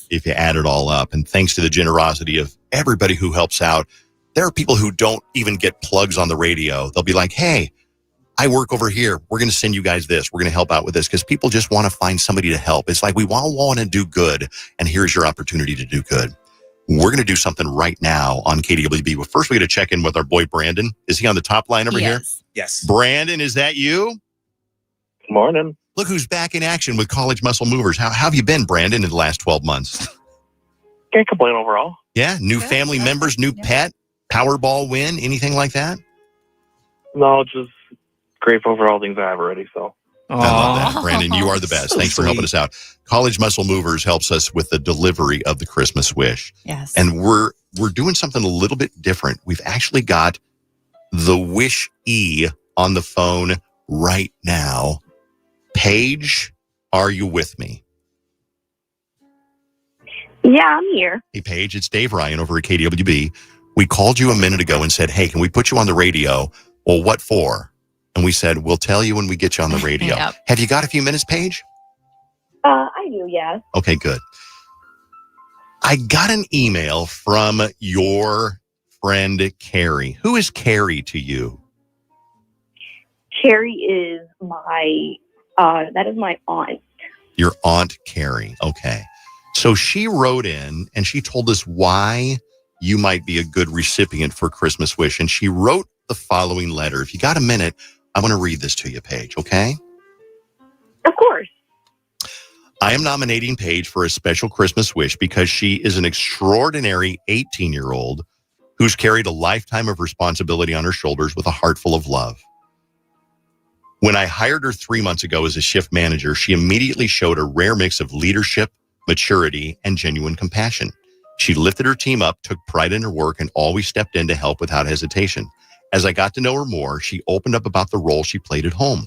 if you add it all up. And thanks to the generosity of everybody who helps out, there are people who don't even get plugs on the radio. They'll be like, hey, I work over here. We're going to send you guys this. We're going to help out with this because people just want to find somebody to help. It's like we all want to do good, and here's your opportunity to do good. We're going to do something right now on KDWB. But first, we got to check in with our boy, Brandon. Is he on the top line over here? Yes. Brandon, is that you? Morning. Look who's back in action with College Muscle Movers. How have you been, Brandon, in the last 12 months? Can't complain overall. Yeah? New family members, new pet, Powerball win, anything like that? No, just grateful for all things I have already, so. I love that. Brandon, you are the best. Thanks for helping us out. College Muscle Movers helps us with the delivery of the Christmas wish. Yes. And we're doing something a little bit different. We've actually got the Wish E on the phone right now. Paige, are you with me? Yeah, I'm here. Hey, Paige, it's Dave Ryan over at KDWB. We called you a minute ago and said, hey, can we put you on the radio? Well, what for? And we said, we'll tell you when we get you on the radio. Yep. Have you got a few minutes, Paige? I do, yes. Okay, good. I got an email from your friend, Carrie. Who is Carrie to you? Carrie is that is my aunt. Your Aunt Carrie. Okay. So she wrote in and she told us why you might be a good recipient for Christmas Wish. And she wrote the following letter. If you got a minute, I want to read this to you, Paige, okay? Of course. I am nominating Paige for a special Christmas wish because she is an extraordinary 18-year-old who's carried a lifetime of responsibility on her shoulders with a heart full of love. When I hired her 3 months ago as a shift manager, she immediately showed a rare mix of leadership, maturity, and genuine compassion. She lifted her team up, took pride in her work, and always stepped in to help without hesitation. As I got to know her more, she opened up about the role she played at home,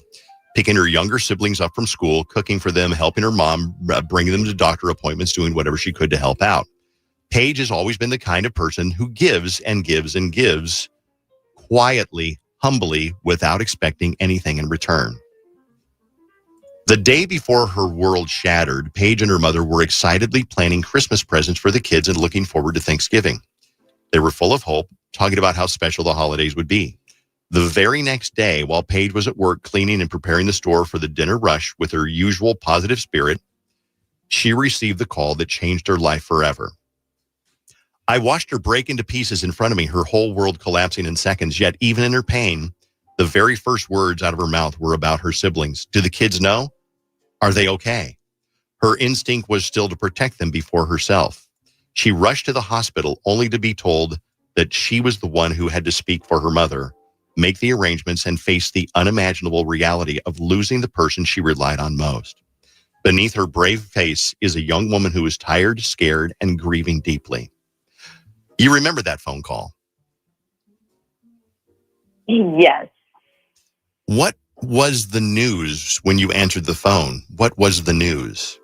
picking her younger siblings up from school, cooking for them, helping her mom, bringing them to doctor appointments, doing whatever she could to help out. Paige has always been the kind of person who gives and gives and gives quietly, humbly, without expecting anything in return. The day before her world shattered, Paige and her mother were excitedly planning Christmas presents for the kids and looking forward to Thanksgiving. They were full of hope, talking about how special the holidays would be. The very next day, while Paige was at work cleaning and preparing the store for the dinner rush with her usual positive spirit, she received the call that changed her life forever. I watched her break into pieces in front of me, her whole world collapsing in seconds, yet even in her pain, the very first words out of her mouth were about her siblings. Do the kids know? Are they okay? Her instinct was still to protect them before herself. She rushed to the hospital only to be told that she was the one who had to speak for her mother, make the arrangements, and face the unimaginable reality of losing the person she relied on most. Beneath her brave face is a young woman who is tired, scared, and grieving deeply. You remember that phone call? Yes. What was the news when you answered the phone? What was the news?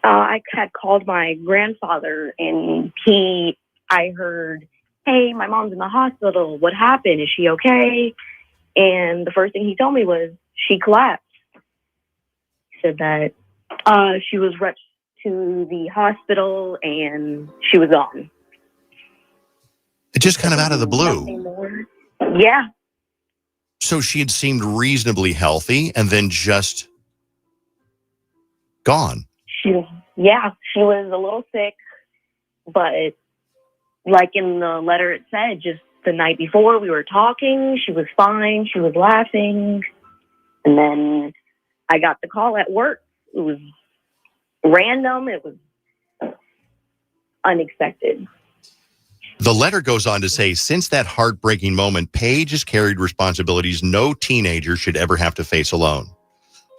I had called my grandfather, and I heard, hey, my mom's in the hospital. What happened? Is she okay? And the first thing he told me was she collapsed. He said that she was rushed to the hospital and she was gone. It just kind of out of the blue. Yeah. So she had seemed reasonably healthy and then just gone. She was a little sick, but like in the letter it said, just the night before we were talking, she was fine, she was laughing, and then I got the call at work. It was random, it was unexpected. The letter goes on to say, since that heartbreaking moment, Paige has carried responsibilities no teenager should ever have to face alone.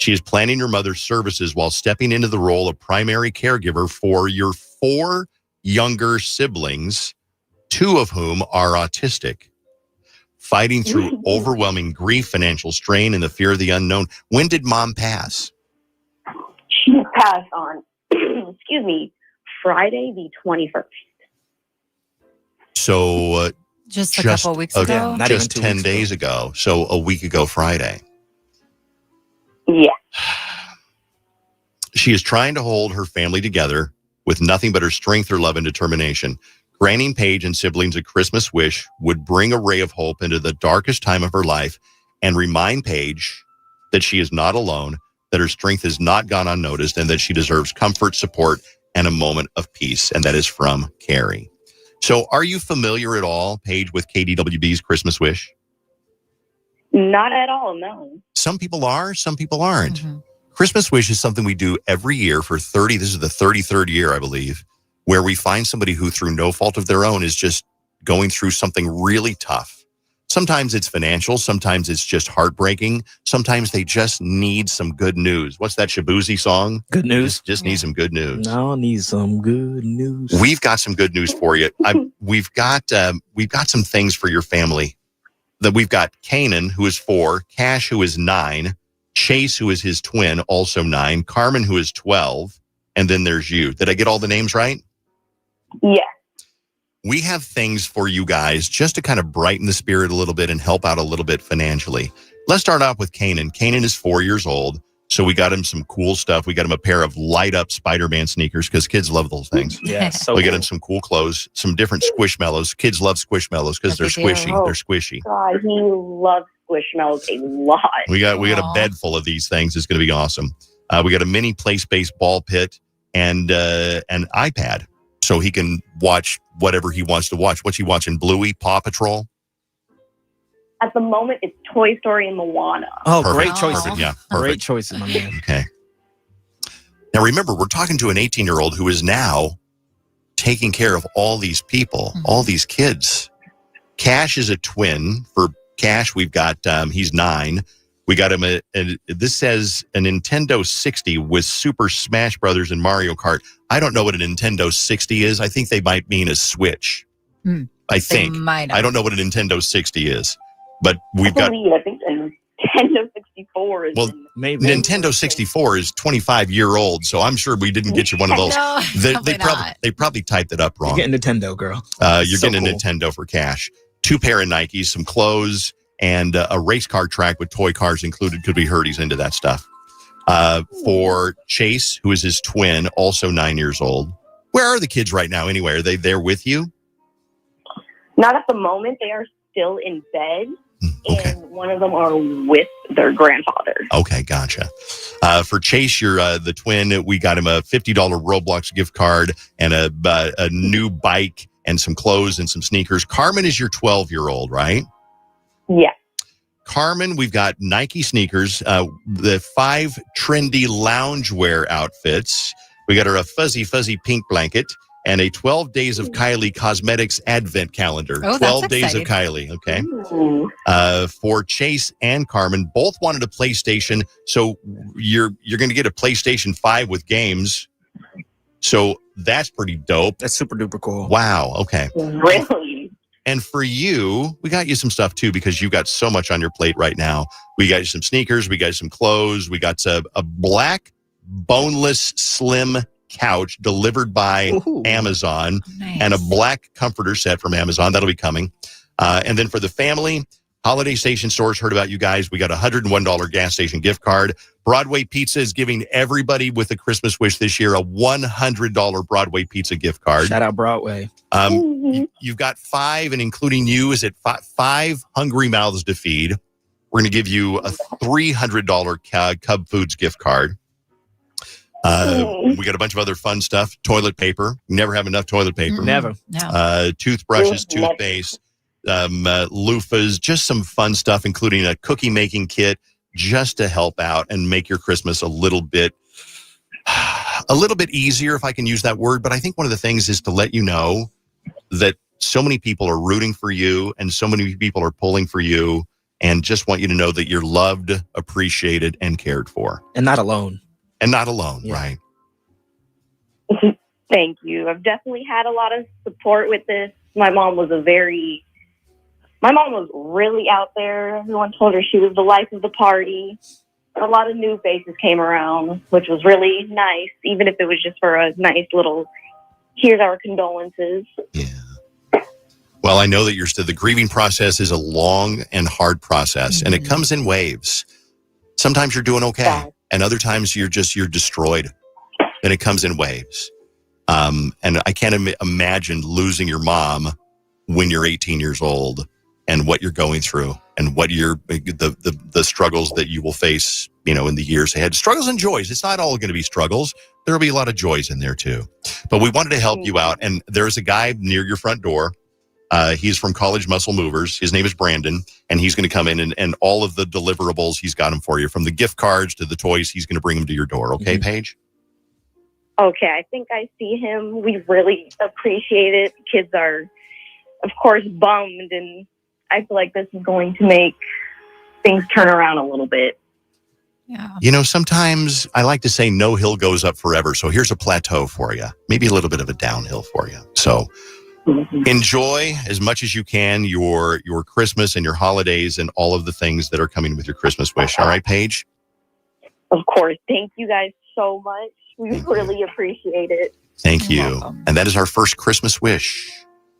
She is planning her mother's services while stepping into the role of primary caregiver for your 4 younger siblings, 2 of whom are autistic. Fighting through overwhelming grief, financial strain, and the fear of the unknown. When did Mom pass? She passed on, Friday the 21st. So just a couple weeks ago? Just 10 days ago. So a week ago Friday. Yeah. She is trying to hold her family together with nothing but her strength, her love, and determination. Granting Paige and siblings a Christmas wish would bring a ray of hope into the darkest time of her life and remind Paige that she is not alone, that her strength has not gone unnoticed, and that she deserves comfort, support, and a moment of peace. And that is from Carrie. So are you familiar at all, Paige, with KDWB's Christmas Wish? Not at all, no. Some people are, some people aren't. Christmas Wish is something we do every year for this is the 33rd year, I believe, where we find somebody who, through no fault of their own, is just going through something really tough. Sometimes it's financial. Sometimes it's just heartbreaking. Sometimes they just need some good news. What's that Shabuzi song? Good news. Just need some good news. No, I need some good news. We've got some good news for you. We've got some things for your family. That we've got Kanan, who is 4, Cash, who is 9, Chase, who is his twin, also 9, Carmen, who is 12, and then there's you. Did I get all the names right? Yeah. We have things for you guys just to kind of brighten the spirit a little bit and help out a little bit financially. Let's start off with Kanan. Kanan is 4 years old, so we got him some cool stuff. We got him a pair of light-up Spider-Man sneakers because kids love those things. Yeah, so we got him some cool clothes, some different Squishmallows. Kids love Squishmallows because they're squishy. Oh, they're squishy. God, he loves Squishmallows a lot. We got a bed full of these things. It's going to be awesome. We got a mini place-based ball pit and an iPad. So he can watch whatever he wants to watch. What's he watching? Bluey, Paw Patrol? At the moment, it's Toy Story and Moana. Oh, Perfect. great choices. Perfect. Yeah, Great perfect. choices, my man. Okay. Now, remember, we're talking to an 18-year-old who is now taking care of all these people, all these kids. Cash is a twin. For Cash, we've got, he's 9. We got him this says a Nintendo 60 with Super Smash Brothers and Mario Kart. I don't know what a Nintendo 60 is. I think they might mean a Switch. I think. I don't know what a Nintendo 60 is. But we've got... I think a Nintendo 64 is... Well, maybe Nintendo 64 is 25-year-old, so I'm sure we didn't get you one of those. No, they probably typed it up wrong. You're getting Nintendo, girl. You're getting a Nintendo for Cash. 2 pair of Nikes, some clothes, and a race car track with toy cars included. Could be heard he's into that stuff. For Chase, who is his twin, also 9 years old. Where are the kids right now anyway? Are they there with you? Not at the moment. They are still in bed. Okay. And one of them are with their grandfather. Okay, gotcha. For Chase, you're the twin. We got him a $50 Roblox gift card and a new bike and some clothes and some sneakers. Carmen is your 12-year-old, right? Yeah. Carmen, we've got Nike sneakers, the 5 trendy loungewear outfits. We got her a fuzzy pink blanket and a 12 Days of Kylie Cosmetics advent calendar. Oh, 12 that's Days of exciting. Kylie, okay. For Chase and Carmen, both wanted a PlayStation, so you're going to get a PlayStation 5 with games. So that's pretty dope. That's super duper cool. Wow, okay. Really? And for you, we got you some stuff too because you got so much on your plate right now. We got you some sneakers, we got you some clothes, we got a black boneless slim couch delivered by Amazon and a black comforter set from Amazon. That'll be coming. And then for the family, Holiday Station Stores heard about you guys. We got a $101 gas station gift card. Broadway Pizza is giving everybody with a Christmas wish this year a $100 Broadway Pizza gift card. Shout out Broadway. You've got 5, and including you, is it 5 hungry mouths to feed. We're going to give you a $300 Cub Foods gift card. We got a bunch of other fun stuff. Toilet paper. Never have enough toilet paper. Never. No. Toothbrushes, toothpaste, loofahs, just some fun stuff, including a cookie making kit, just to help out and make your Christmas a little bit easier, if I can use that word. But I think one of the things is to let you know that so many people are rooting for you and so many people are pulling for you, and just want you to know that you're loved, appreciated, and cared for. And not alone. Right? Thank you. I've definitely had a lot of support with this. My mom was really out there. Everyone told her she was the life of the party. A lot of new faces came around, which was really nice, even if it was just for a nice little, here's our condolences. Yeah. Well, I know that the grieving process is a long and hard process, and it comes in waves. Sometimes you're doing okay, and other times you're destroyed. And it comes in waves. And I can't imagine losing your mom when you're 18 years old, and what you're going through, and what the struggles that you will face, in the years ahead. Struggles and joys. It's not all going to be struggles. There will be a lot of joys in there too. But we wanted to help you out, and there's a guy near your front door. He's from College Muscle Movers. His name is Brandon, and he's going to come in and all of the deliverables, he's got them for you. From the gift cards to the toys, he's going to bring them to your door. Okay, Paige? Okay, I think I see him. We really appreciate it. Kids are, of course, bummed, and I feel like this is going to make things turn around a little bit. Yeah. Sometimes I like to say no hill goes up forever. So here's a plateau for you, maybe a little bit of a downhill for you. So enjoy as much as you can your Christmas and your holidays and all of the things that are coming with your Christmas wish. All right, Paige? Of course. Thank you guys so much. We really appreciate it. Thank you. And that is our first Christmas wish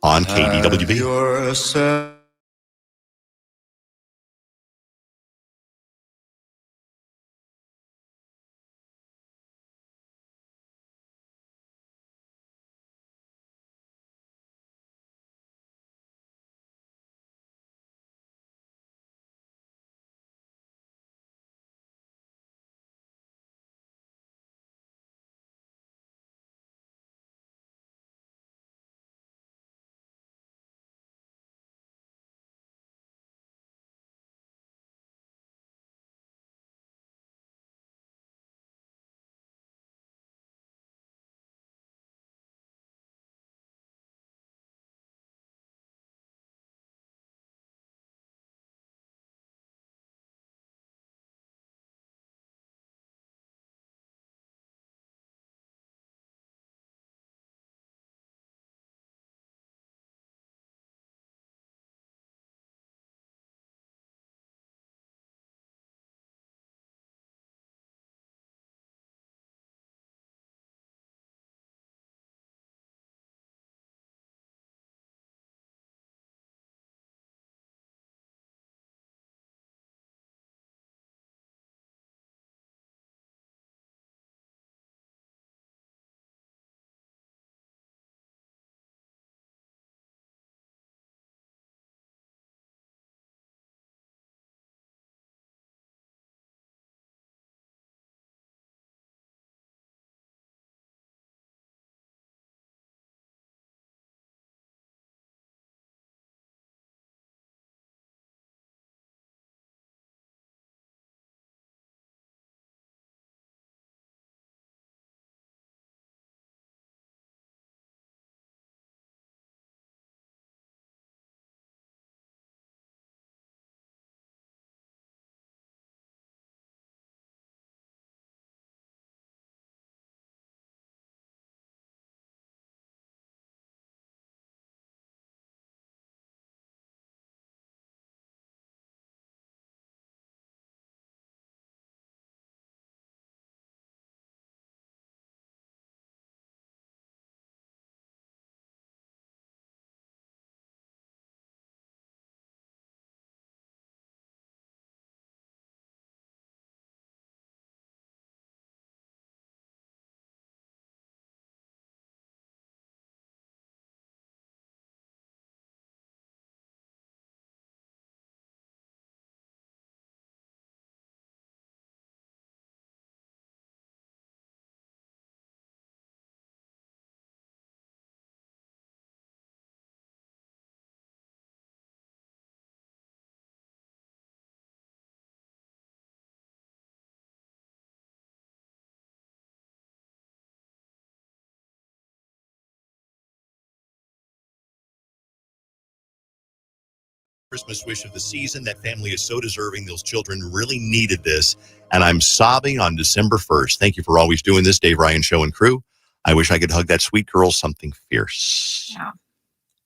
on KDWB. Christmas wish of the season. That family is so deserving. Those children really needed this. And I'm sobbing on December 1st. Thank you for always doing this, Dave Ryan Show and crew. I wish I could hug that sweet girl something fierce. Yeah.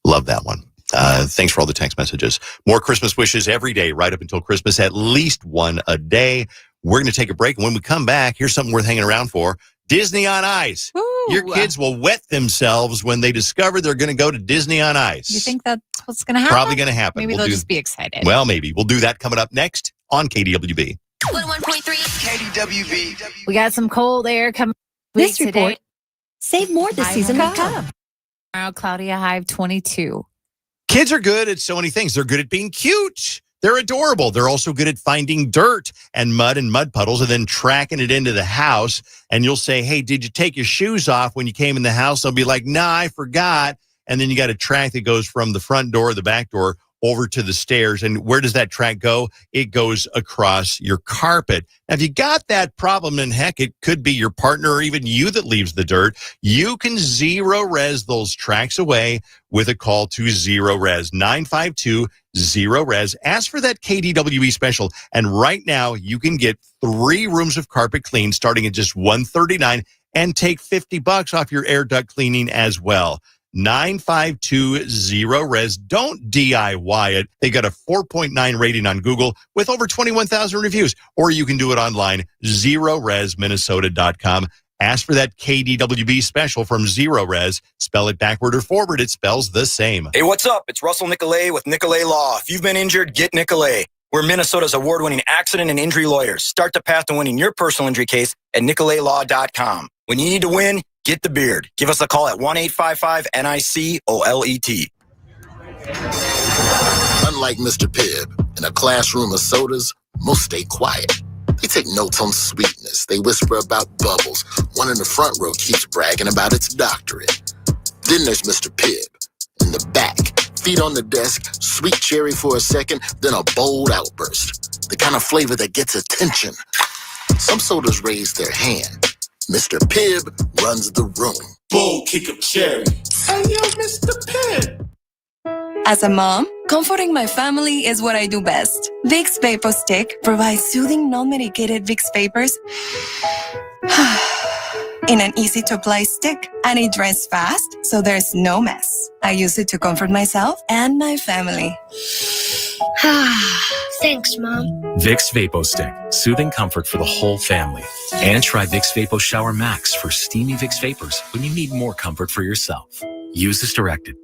Love that one. Thanks for all the text messages. More Christmas wishes every day, right up until Christmas, at least one a day. We're going to take a break. And when we come back, here's something worth hanging around for. Disney on Ice. Ooh. Your kids will wet themselves when they discover they're going to go to Disney on Ice. You think that's what's going to happen? Probably going to happen. Maybe they'll just be excited. Well, maybe. We'll do that coming up next on KDWB. 101.3 KDWB. We got some cold air coming This today. report. Save more this season with Cobb. Tomorrow, cloudy, a high of 22. Kids are good at so many things. They're good at being cute. They're adorable. They're also good at finding dirt and mud puddles and then tracking it into the house. And you'll say, hey, did you take your shoes off when you came in the house? They'll be like, nah, I forgot. And then you got a track that goes from the front door, the back door, over to the stairs. And where does that track go? It goes across your carpet. Now, if you got that problem, and heck, it could be your partner or even you that leaves the dirt, you can zero res those tracks away with a call to Zero Res, 952 Zero Res. Ask for that KDWB special. And right now, you can get 3 rooms of carpet clean starting at just $139 and take $50 off your air duct cleaning as well. 952 Zero Res. Don't DIY it. They got a 4.9 rating on Google with over 21,000 reviews. Or you can do it online, zeroresminnesota.com. Ask for that KDWB special from Zero Res. Spell it backward or forward. It spells the same. Hey, what's up? It's Russell Nicolay with Nicolay Law. If you've been injured, get Nicolay. We're Minnesota's award-winning accident and injury lawyers. Start the path to winning your personal injury case at nicolaylaw.com. When you need to win, get the beard. Give us a call at 1-855-NICOLET. Unlike Mr. Pibb, in a classroom of sodas, most stay quiet. They take notes on sweetness. They whisper about bubbles. One in the front row keeps bragging about its doctorate. Then there's Mr. Pibb in the back. Feet on the desk, sweet cherry for a second, then a bold outburst. The kind of flavor that gets attention. Some sodas raise their hand. Mr. Pibb runs the room. Bold kick of cherry. Hey, yo, Mr. Pibb. As a mom, comforting my family is what I do best. Vicks Vapor Stick provides soothing, non-medicated Vicks vapors in an easy-to-apply stick, and it dries fast, so there's no mess. I use it to comfort myself and my family. Thanks, Mom. Vicks Vapo Stick, soothing comfort for the whole family. And try Vicks Vapo Shower Max for steamy Vicks Vapors when you need more comfort for yourself. Use as directed.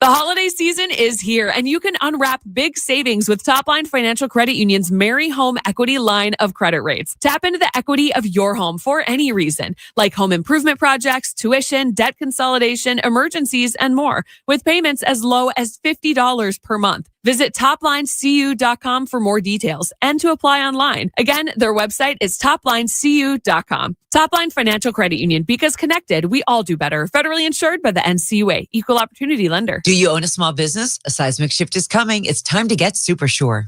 The holiday season is here, and you can unwrap big savings with Topline Financial Credit Union's Merry Home Equity line of credit rates. Tap into the equity of your home for any reason, like home improvement projects, tuition, debt consolidation, emergencies, and more, with payments as low as $50 per month. Visit toplinecu.com for more details and to apply online. Again, their website is toplinecu.com. Topline Financial Credit Union, because connected, we all do better. Federally insured by the NCUA, Equal Opportunity Lender. Do you own a small business? A seismic shift is coming. It's time to get Super Sure.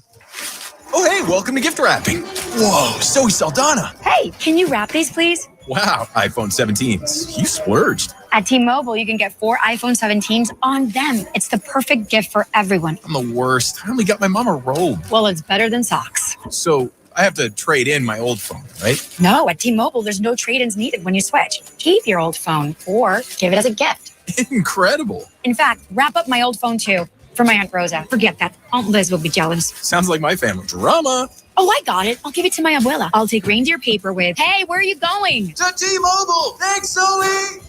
Oh, hey, welcome to gift wrapping. Whoa, Zoe Saldana. Hey, can you wrap these, please? Wow, iPhone 17s. You splurged. At T-Mobile, you can get 4 iPhone 17s on them. It's the perfect gift for everyone. I'm the worst. I only got my mom a robe. Well, it's better than socks. So I have to trade in my old phone, right? No, at T-Mobile, there's no trade-ins needed when you switch. Keep your old phone or give it as a gift. Incredible. In fact, wrap up my old phone too. For my Aunt Rosa. Forget that. Aunt Liz will be jealous. Sounds like my family drama. Oh, I got it. I'll give it to my abuela. I'll take reindeer paper with. Hey, where are you going? To T-Mobile. Thanks, Zoe.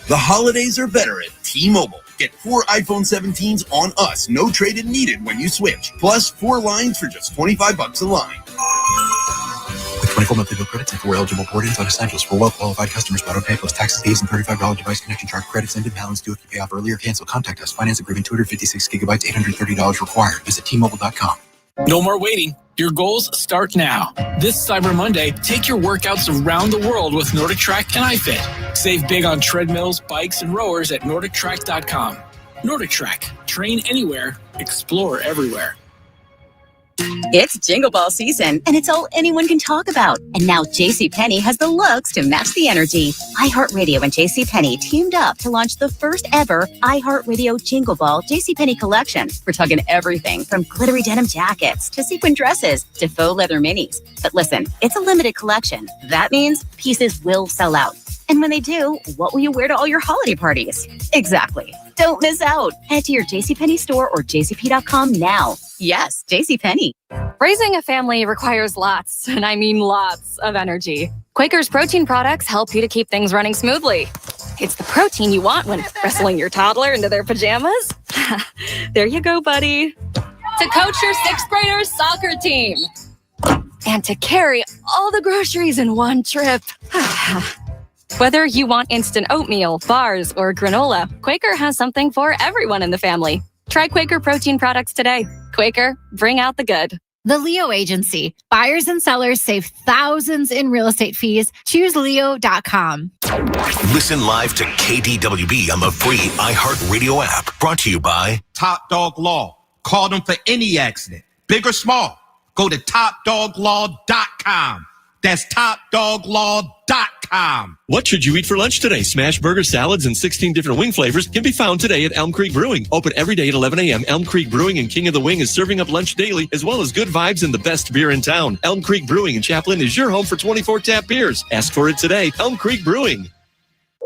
The holidays are better at T-Mobile. Get 4 iPhone 17s on us. No trade-in needed when you switch. Plus 4 lines for just $25 a line. With 24 monthly bill credits and 4 eligible port-ins on essentials for well-qualified customers. Auto pay plus taxes, fees, and $35 device connection charge credits. Ended balance due if you pay off early or cancel. Contact us. Finance agreement 256 gigabytes, $830 required. Visit T-Mobile.com. No more waiting. Your goals start now. This Cyber Monday, take your workouts around the world with Nordic Track and iFit. Save big on treadmills, bikes, and rowers at NordicTrack.com. Nordic Track. Train anywhere. Explore everywhere. It's Jingle Ball season, and it's all anyone can talk about. And now JCPenney has the looks to match the energy. iHeartRadio and JCPenney teamed up to launch the first ever iHeartRadio Jingle Ball JCPenney collection. We're talking everything from glittery denim jackets to sequin dresses to faux leather minis. But listen, it's a limited collection. That means pieces will sell out. And when they do, what will you wear to all your holiday parties? Exactly. Don't miss out. Head to your JCPenney store or jcp.com now. Yes, JCPenney. Raising a family requires lots, and I mean lots, of energy. Quaker's protein products help you to keep things running smoothly. It's the protein you want when wrestling your toddler into their pajamas. There you go, buddy. To coach your 6th graders soccer team. and to carry all the groceries in one trip. Whether you want instant oatmeal, bars, or granola, Quaker has something for everyone in the family. Try Quaker protein products today. Quaker, bring out the good. The Leo Agency. Buyers and sellers save thousands in real estate fees. Choose Leo.com. Listen live to KDWB on the free iHeartRadio app. Brought to you by Top Dog Law. Call them for any accident, big or small. Go to topdoglaw.com. That's topdoglaw.com. What should you eat for lunch today? Smash burger, salads, and 16 different wing flavors can be found today at Elm Creek Brewing. Open every day at 11 a.m. Elm Creek Brewing and King of the Wing is serving up lunch daily, as well as good vibes and the best beer in town. Elm Creek Brewing in Chaplin is your home for 24 tap beers. Ask for it today. Elm Creek Brewing.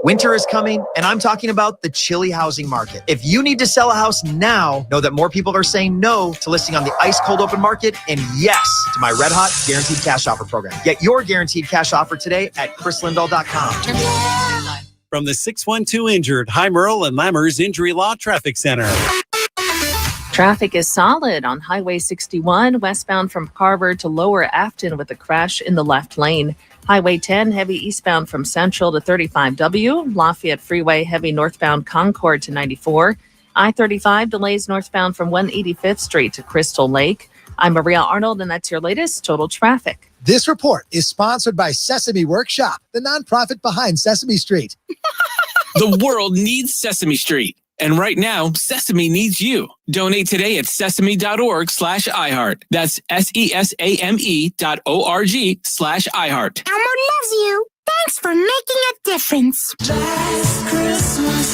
Winter is coming, and I'm talking about the chilly housing market. If you need to sell a house now, know that more people are saying no to listing on the ice cold open market and yes to my red hot guaranteed cash offer program. Get your guaranteed cash offer today at chrislindahl.com. From the 612 Injured, High Merle and Lammers Injury Law Traffic Center. Traffic is solid on Highway 61 westbound from Carver to Lower Afton with a crash in the left lane. Highway 10 heavy eastbound from Central to 35W. Lafayette Freeway heavy northbound Concord to 94. I-35 delays northbound from 185th Street to Crystal Lake. I'm Maria Arnold, and that's your latest total traffic. This report is sponsored by Sesame Workshop, the nonprofit behind Sesame Street. The world needs Sesame Street. And right now, Sesame needs you. Donate today at sesame.org/iHeart. That's SESAME.org/iHeart. Elmo loves you. Thanks for making a difference.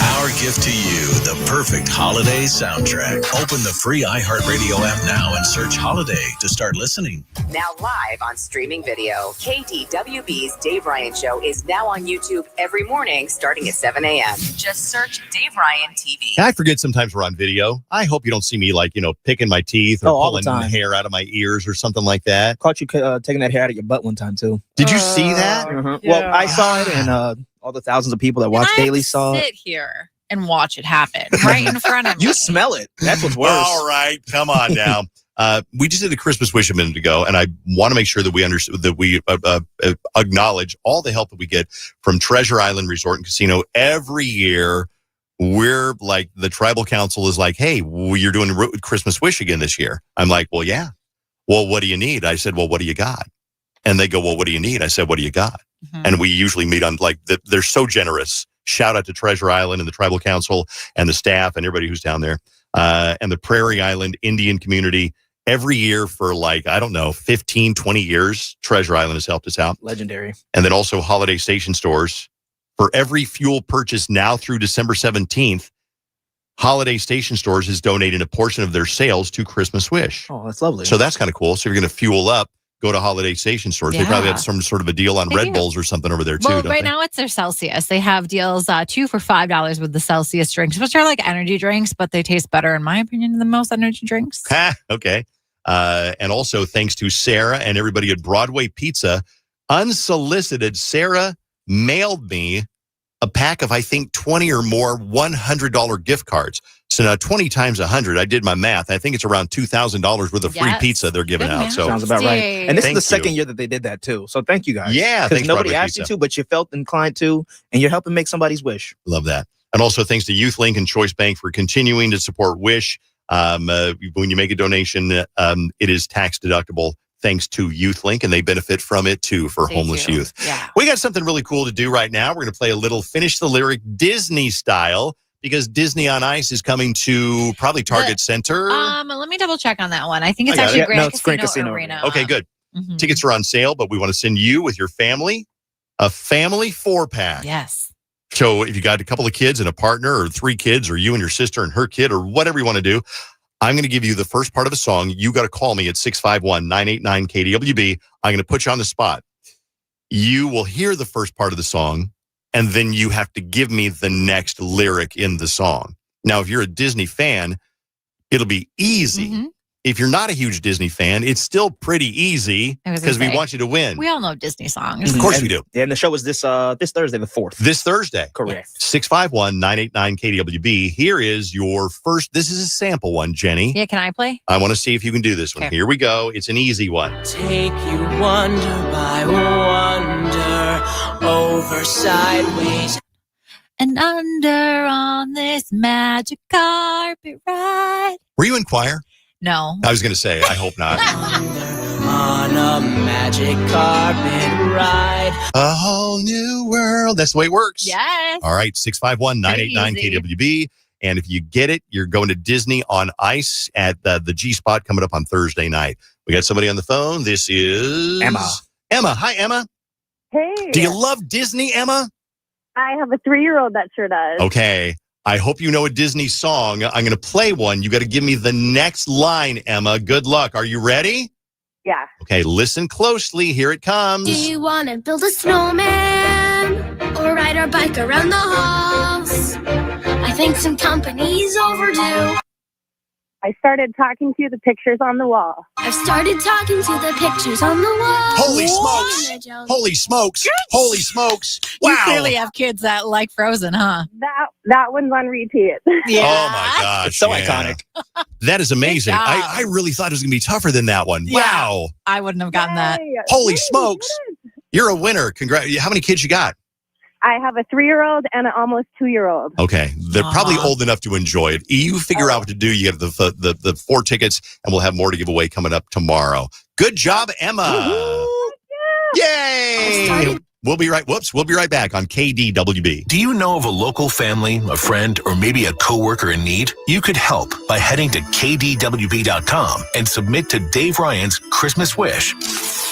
Our gift to you, the perfect holiday soundtrack. Open the free iHeartRadio app now and search Holiday to start listening. Now live on streaming video, KDWB's Dave Ryan Show is now on YouTube every morning starting at 7 a.m. Just search Dave Ryan TV. I forget sometimes we're on video. I hope you don't see me picking my teeth or all the pulling time. hair out of my ears or something like that. Caught you taking that hair out of your butt one time too. Did you see that? Uh-huh. Yeah. Well, I saw it, and all the thousands of people that watch Daily saw it. Sit here and watch it happen right in front of me. You smell it. That's what's worse. All right, come on now. We just did a Christmas wish a minute ago, and I want to make sure that we understand that we acknowledge all the help that we get from Treasure Island Resort and Casino every year. We're like, the tribal council is like, hey, you're doing a Christmas wish again this year. I'm like, well, yeah. Well, what do you need? I said, well, what do you got? And they go, well, what do you need? I said, what do you got? Mm-hmm. And we usually meet on they're so generous. Shout out to Treasure Island and the tribal council and the staff and everybody who's down there. And the Prairie Island Indian community. Every year for 15, 20 years, Treasure Island has helped us out. Legendary. And then also Holiday Station Stores. For every fuel purchase now through December 17th, Holiday Station Stores is donating a portion of their sales to Christmas Wish. Oh, that's lovely. So that's kind of cool. So if you're going to fuel up, go to Holiday Station Stores. Yeah. They probably have some sort of a deal on Red Bulls or something over there too. Well, don't right they? now it's their Celsius. They have deals 2 for $5 with the Celsius drinks, which are like energy drinks, but they taste better, in my opinion, than most energy drinks. Okay. And also thanks to Sarah and everybody at Broadway Pizza, unsolicited, Sarah mailed me a pack of, I think, 20 or more $100 gift cards. So now 20 times 100, I did my math. I think it's around $2,000 worth of free pizza they're giving out. So sounds about right. And this is the second year that they did that too. So thank you guys. Yeah, because nobody Broadway asked you Pizza. to, but you felt inclined to, and you're helping make somebody's wish. Love that. And also thanks to YouthLink and Choice Bank for continuing to support Wish. When you make a donation, it is tax deductible thanks to YouthLink, and they benefit from it too for homeless youth. Yeah. We got something really cool to do right now. We're going to play a little Finish the Lyric Disney style, because Disney on Ice is coming to probably Target Center. Let me double check on that one. I think it's actually Grand Casino Arena. Okay, good. Mm-hmm. Tickets are on sale, but we want to send you with your family a family 4-pack. Yes. So if you got a couple of kids and a partner, or 3 kids, or you and your sister and her kid, or whatever you want to do, I'm going to give you the first part of a song. You got to call me at 651-989-KDWB. I'm going to put you on the spot. You will hear the first part of the song, and then you have to give me the next lyric in the song. Now, if you're a Disney fan, it'll be easy. Mm-hmm. if you're not a huge Disney fan, it's still pretty easy because we want you to win. We all know Disney songs. Of course we do. And the show is this Thursday, the 4th. This Thursday. Correct. 651-989 KDWB. Here is your first. This is a sample one, Jenny. Yeah, can I play? I want to see if you can do this one. Okay. Here we go. It's an easy one. Take you wonder by wonder over sideways and under on this magic carpet ride. Were you in choir? No. I was going to say, I hope not. on a magic carpet ride. A whole new world. That's the way it works. Yes. All right, 651-989 KDWB. And if you get it, you're going to Disney on Ice at the G-Spot coming up on Thursday night. We got somebody on the phone. This is Emma. Emma. Hi, Emma. Hey. Do you love Disney, Emma? I have a 3-year-old that sure does. Okay. I hope you know a Disney song. I'm going to play one. You got to give me the next line, Emma. Good luck. Are you ready? Yeah. Okay, listen closely. Here it comes. Do you want to build a snowman or ride our bike around the halls? I think some company's overdue. I started talking to the pictures on the wall. I've started talking to the pictures on the wall. Holy smokes! Holy smokes! Holy smokes! Wow! You clearly have kids that like Frozen, huh? That one's on repeat. Yeah. Oh my gosh! It's so iconic. That is amazing. Good job. I really thought it was going to be tougher than that one. Yeah. Wow! I wouldn't have gotten that. Holy smokes! You're a winner. Congrats! How many kids you got? I have a 3-year-old and an almost 2-year-old. Okay, they're probably old enough to enjoy it. You figure out what to do. You get the 4 tickets, and we'll have more to give away coming up tomorrow. Good job, Emma! Yay! We'll be right back on KDWB. Do you know of a local family, a friend, or maybe a coworker in need? You could help by heading to KDWB.com and submit to Dave Ryan's Christmas Wish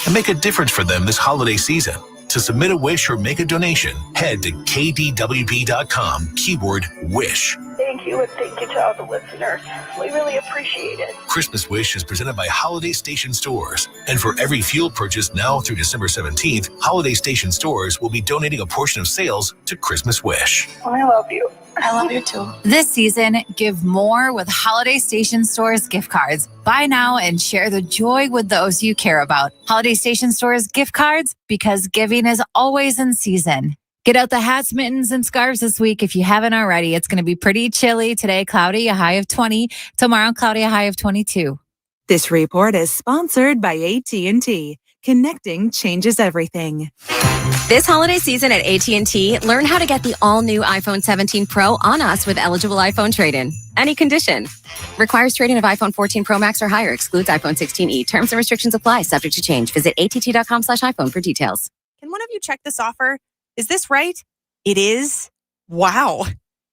and make a difference for them this holiday season. To submit a wish or make a donation, head to KDWB.com, keyword wish. Thank you, and thank you to all the listeners. We really appreciate it. Christmas Wish is presented by Holiday Station Stores. And for every fuel purchase now through December 17th, Holiday Station Stores will be donating a portion of sales to Christmas Wish. I love you. I love you too. This season, give more with Holiday Station Stores gift cards. Buy now and share the joy with those you care about. Holiday Station Stores gift cards, because giving is always in season. Get out the hats, mittens, and scarves this week if you haven't already. It's going to be pretty chilly. Today, cloudy, a high of 20. Tomorrow, cloudy, a high of 22. This report is sponsored by AT&T. Connecting changes everything. This holiday season at AT&T, learn how to get the all-new iPhone 17 Pro on us with eligible iPhone trade-in. Any condition. Requires trade-in of iPhone 14 Pro Max or higher. Excludes iPhone 16e. Terms and restrictions apply. Subject to change. Visit att.com/iPhone for details. Can one of you check this offer? Is this right? It is? Wow.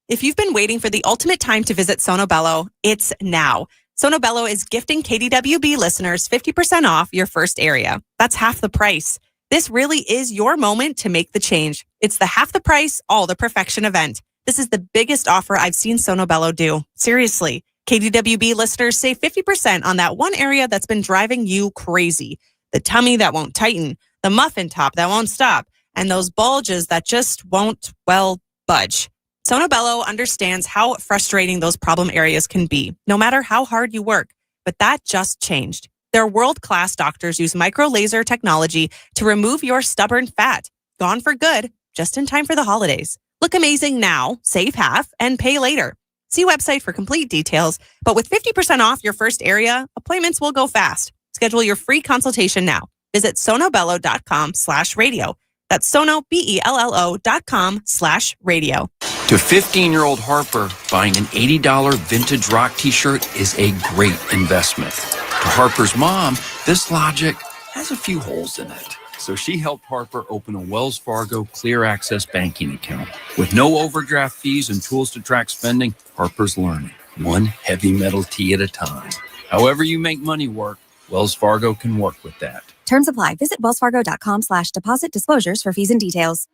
If you've been waiting for the ultimate time to visit Sono Bello, it's now. Sono Bello is gifting KDWB listeners 50% off your first area. That's half the price. This really is your moment to make the change. It's the half the price, all the perfection event. This is the biggest offer I've seen Sono Bello do. Seriously. KDWB listeners save 50% on that one area that's been driving you crazy. The tummy that won't tighten, the muffin top that won't stop, and those bulges that just won't, budge. Sono Bello understands how frustrating those problem areas can be, no matter how hard you work. But that just changed. Their world-class doctors use micro-laser technology to remove your stubborn fat. Gone for good, just in time for the holidays. Look amazing now, save half, and pay later. See website for complete details. But with 50% off your first area, appointments will go fast. Schedule your free consultation now. Visit sonobello.com/radio. That's sonobello.com/radio. To 15-year-old Harper, buying an $80 vintage rock t-shirt is a great investment. To Harper's mom, this logic has a few holes in it. So she helped Harper open a Wells Fargo Clear Access banking account. With no overdraft fees and tools to track spending, Harper's learning, one heavy metal tee at a time. However you make money work, Wells Fargo can work with that. Terms apply. Visit wellsfargo.com/deposit disclosures for fees and details.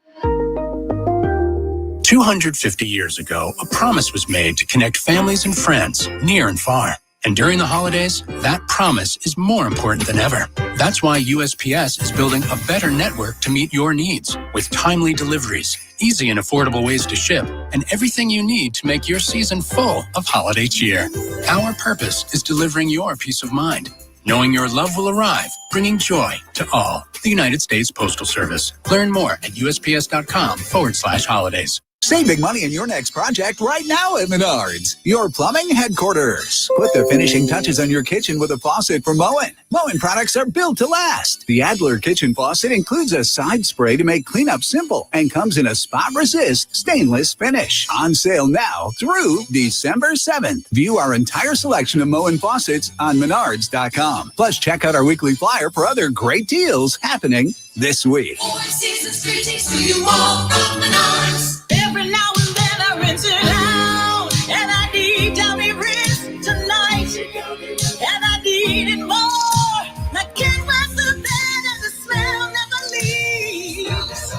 250 years ago, a promise was made to connect families and friends near and far. And during the holidays, that promise is more important than ever. That's why USPS is building a better network to meet your needs with timely deliveries, easy and affordable ways to ship, and everything you need to make your season full of holiday cheer. Our purpose is delivering your peace of mind, knowing your love will arrive, bringing joy to all. The United States Postal Service. Learn more at USPS.com/holidays. Save big money in your next project right now at Menards, your plumbing headquarters. Put the finishing touches on your kitchen with a faucet from Moen. Moen products are built to last. The Adler kitchen faucet includes a side spray to make cleanup simple and comes in a spot-resist stainless finish. On sale now through December 7th. View our entire selection of Moen faucets on Menards.com. Plus, check out our weekly flyer for other great deals happening this week. 4 seasons, greetings to you all from Menards. Every now and then I rinse it out, and I need Downy rinse tonight, and I need it more. I can't rest the bed and the smell never leaves.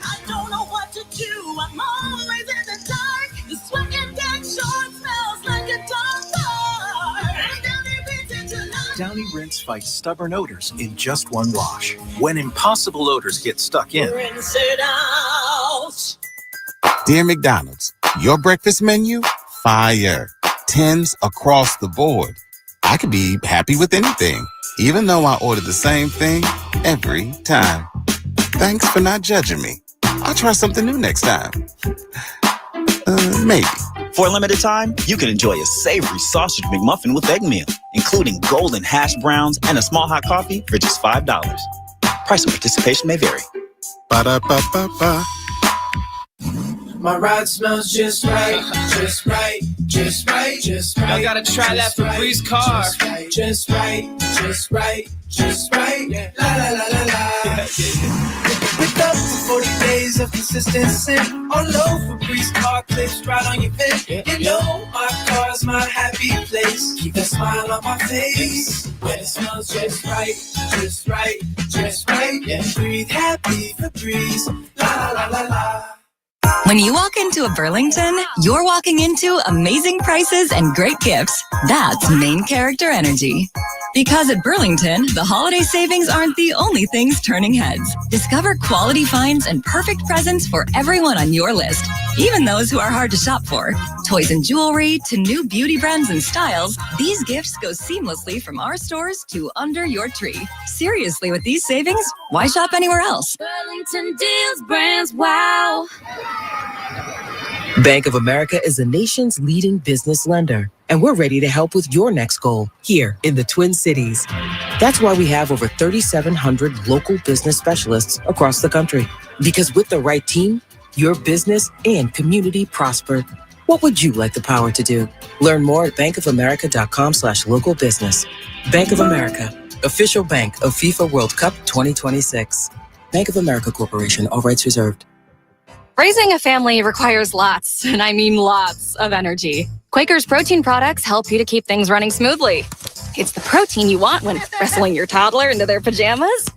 I don't know what to do, I'm always in the dark. The sweat and dead short smells like a dog bar. Downy rinse tonight. Downy Rinse fights stubborn odors in just one wash. When impossible odors get stuck in, Rinse it out. Dear McDonald's, your breakfast menu, fire. 10s across the board. I could be happy with anything, even though I order the same thing every time. Thanks for not judging me. I'll try something new next time. Maybe. For a limited time, you can enjoy a savory sausage McMuffin with egg meal, including golden hash browns and a small hot coffee for just $5. Price and participation may vary. Ba-da-ba-ba-ba. My ride smells just right, just right, just right, just right. I gotta try that Febreze car. Just right, just right, just right. Yeah. La la la la la. With up to 40 days of consistency. All over Febreze car clips right on your fit. You know my car's my happy place. Keep that smile on my face. When it smells just right, just right, just right. Yeah. Breathe happy Febreze. La la la la la. When you walk into a Burlington, you're walking into amazing prices and great gifts. That's main character energy. Because at Burlington, the holiday savings aren't the only things turning heads. Discover quality finds and perfect presents for everyone on your list, even those who are hard to shop for. Toys and jewelry to new beauty brands and styles, these gifts go seamlessly from our stores to under your tree. Seriously, with these savings, why shop anywhere else? Burlington deals, brands, wow. Bank of America is the nation's leading business lender, and we're ready to help with your next goal here in the Twin Cities. That's why we have over 3,700 local business specialists across the country. Because with the right team, your business and community prosper. What would you like the power to do? Learn more at bankofamerica.com/local business. Bank of America, official bank of FIFA World Cup 2026. Bank of America Corporation, all rights reserved. Raising a family requires lots, and I mean lots, of energy. Quaker's protein products help you to keep things running smoothly. It's the protein you want when wrestling your toddler into their pajamas.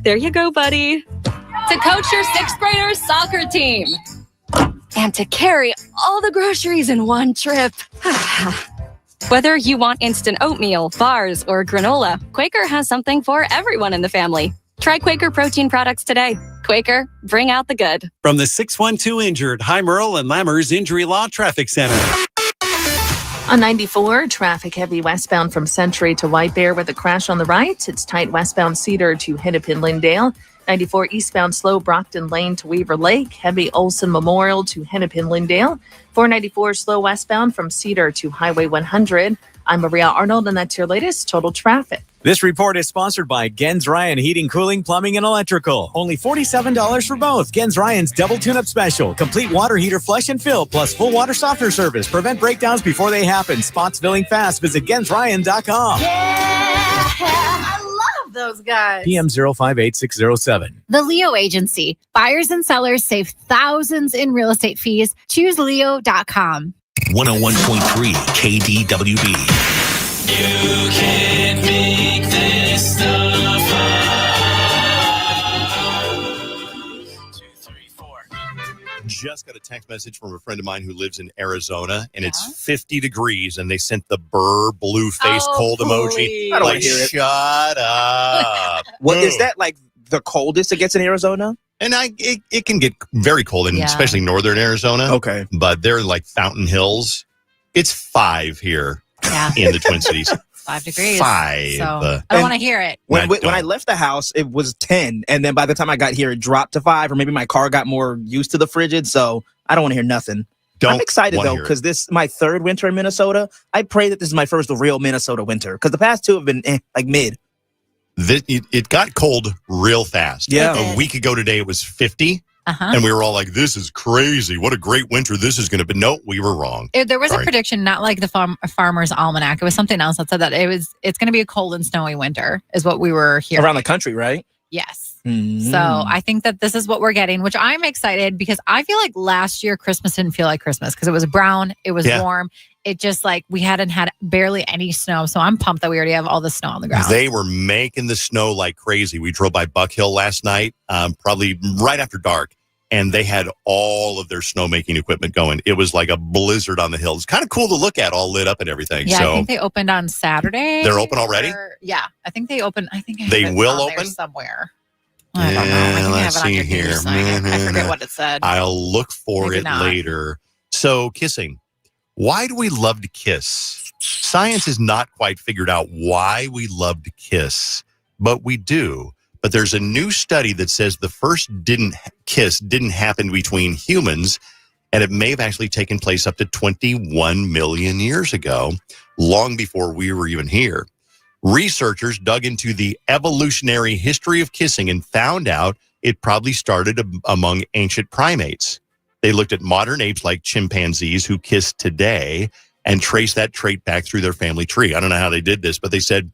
There you go, buddy. To coach your 6th graders soccer team. And to carry all the groceries in one trip. Whether you want instant oatmeal, bars, or granola, Quaker has something for everyone in the family. Try Quaker protein products today. Quaker, bring out the good. From the 612 Injured, High Merle and Lammers Injury Law Traffic Center. On 94, traffic heavy westbound from Century to White Bear with a crash on the right. It's tight westbound Cedar to Hennepin Lyndale. 94 eastbound slow Brockton Lane to Weaver Lake. Heavy Olson Memorial to Hennepin Lyndale. 494 slow westbound from Cedar to Highway 100. I'm Maria Arnold, and that's your latest total traffic. This report is sponsored by Gens Ryan Heating, Cooling, Plumbing, and Electrical. Only $47 for both. Gens Ryan's Double Tune-Up Special. Complete water heater flush and fill, plus full water softener service. Prevent breakdowns before they happen. Spots filling fast. Visit GensRyan.com. Yeah, I love those guys. PM 058607. The Leo Agency. Buyers and sellers save thousands in real estate fees. Choose Leo.com. 101.3 KDWB. You can't make this stuff up. 2, 3, 4. just got a text message from a friend of mine who lives in Arizona, and it's 50 degrees, and they sent the burr blue face cold emoji. I don't like, want to hear it. shut up. What is that, like the coldest it gets in Arizona? And it can get very cold, in especially northern Arizona. Okay. But they're like Fountain Hills. It's 5 here in the Twin Cities. 5 degrees. 5. So I don't want to hear it. When I left the house, it was 10. And then by the time I got here, it dropped to 5. Or maybe my car got more used to the frigid. So I don't want to hear nothing. I'm excited, though, because this is my 3rd winter in Minnesota. I pray that this is my first real Minnesota winter. Because the past 2 have been like mid. It got cold real fast. Yeah. A week ago today, it was 50. And we were all like, this is crazy. What a great winter this is going to be. No, we were wrong. There was a prediction, not like the Farmer's Almanac. It was something else that said that it's going to be a cold and snowy winter is what we were hearing. Around the country, right? Yes. Mm-hmm. So I think that this is what we're getting, which I'm excited because I feel like last year Christmas didn't feel like Christmas because it was brown. It was warm. It just like we hadn't had barely any snow. So I'm pumped that we already have all the snow on the ground. They were making the snow like crazy. We drove by Buck Hill last night, probably right after dark. And they had all of their snowmaking equipment going. It was like a blizzard on the hill. It's kind of cool to look at, all lit up and everything. Yeah, so, I think they opened on Saturday. They're open already? Yeah, I think they opened. I think they will open somewhere. I don't know. I think let's see here. I forget what it said. I'll look for Maybe it not. later. So, kissing. Why do we love to kiss? Science has not quite figured out why we love to kiss, but we do. But there's a new study that says the first kiss didn't happen between humans, and it may have actually taken place up to 21 million years ago, long before we were even here. Researchers dug into the evolutionary history of kissing and found out it probably started among ancient primates. They looked at modern apes like chimpanzees who kiss today and traced that trait back through their family tree. I don't know how they did this, but they said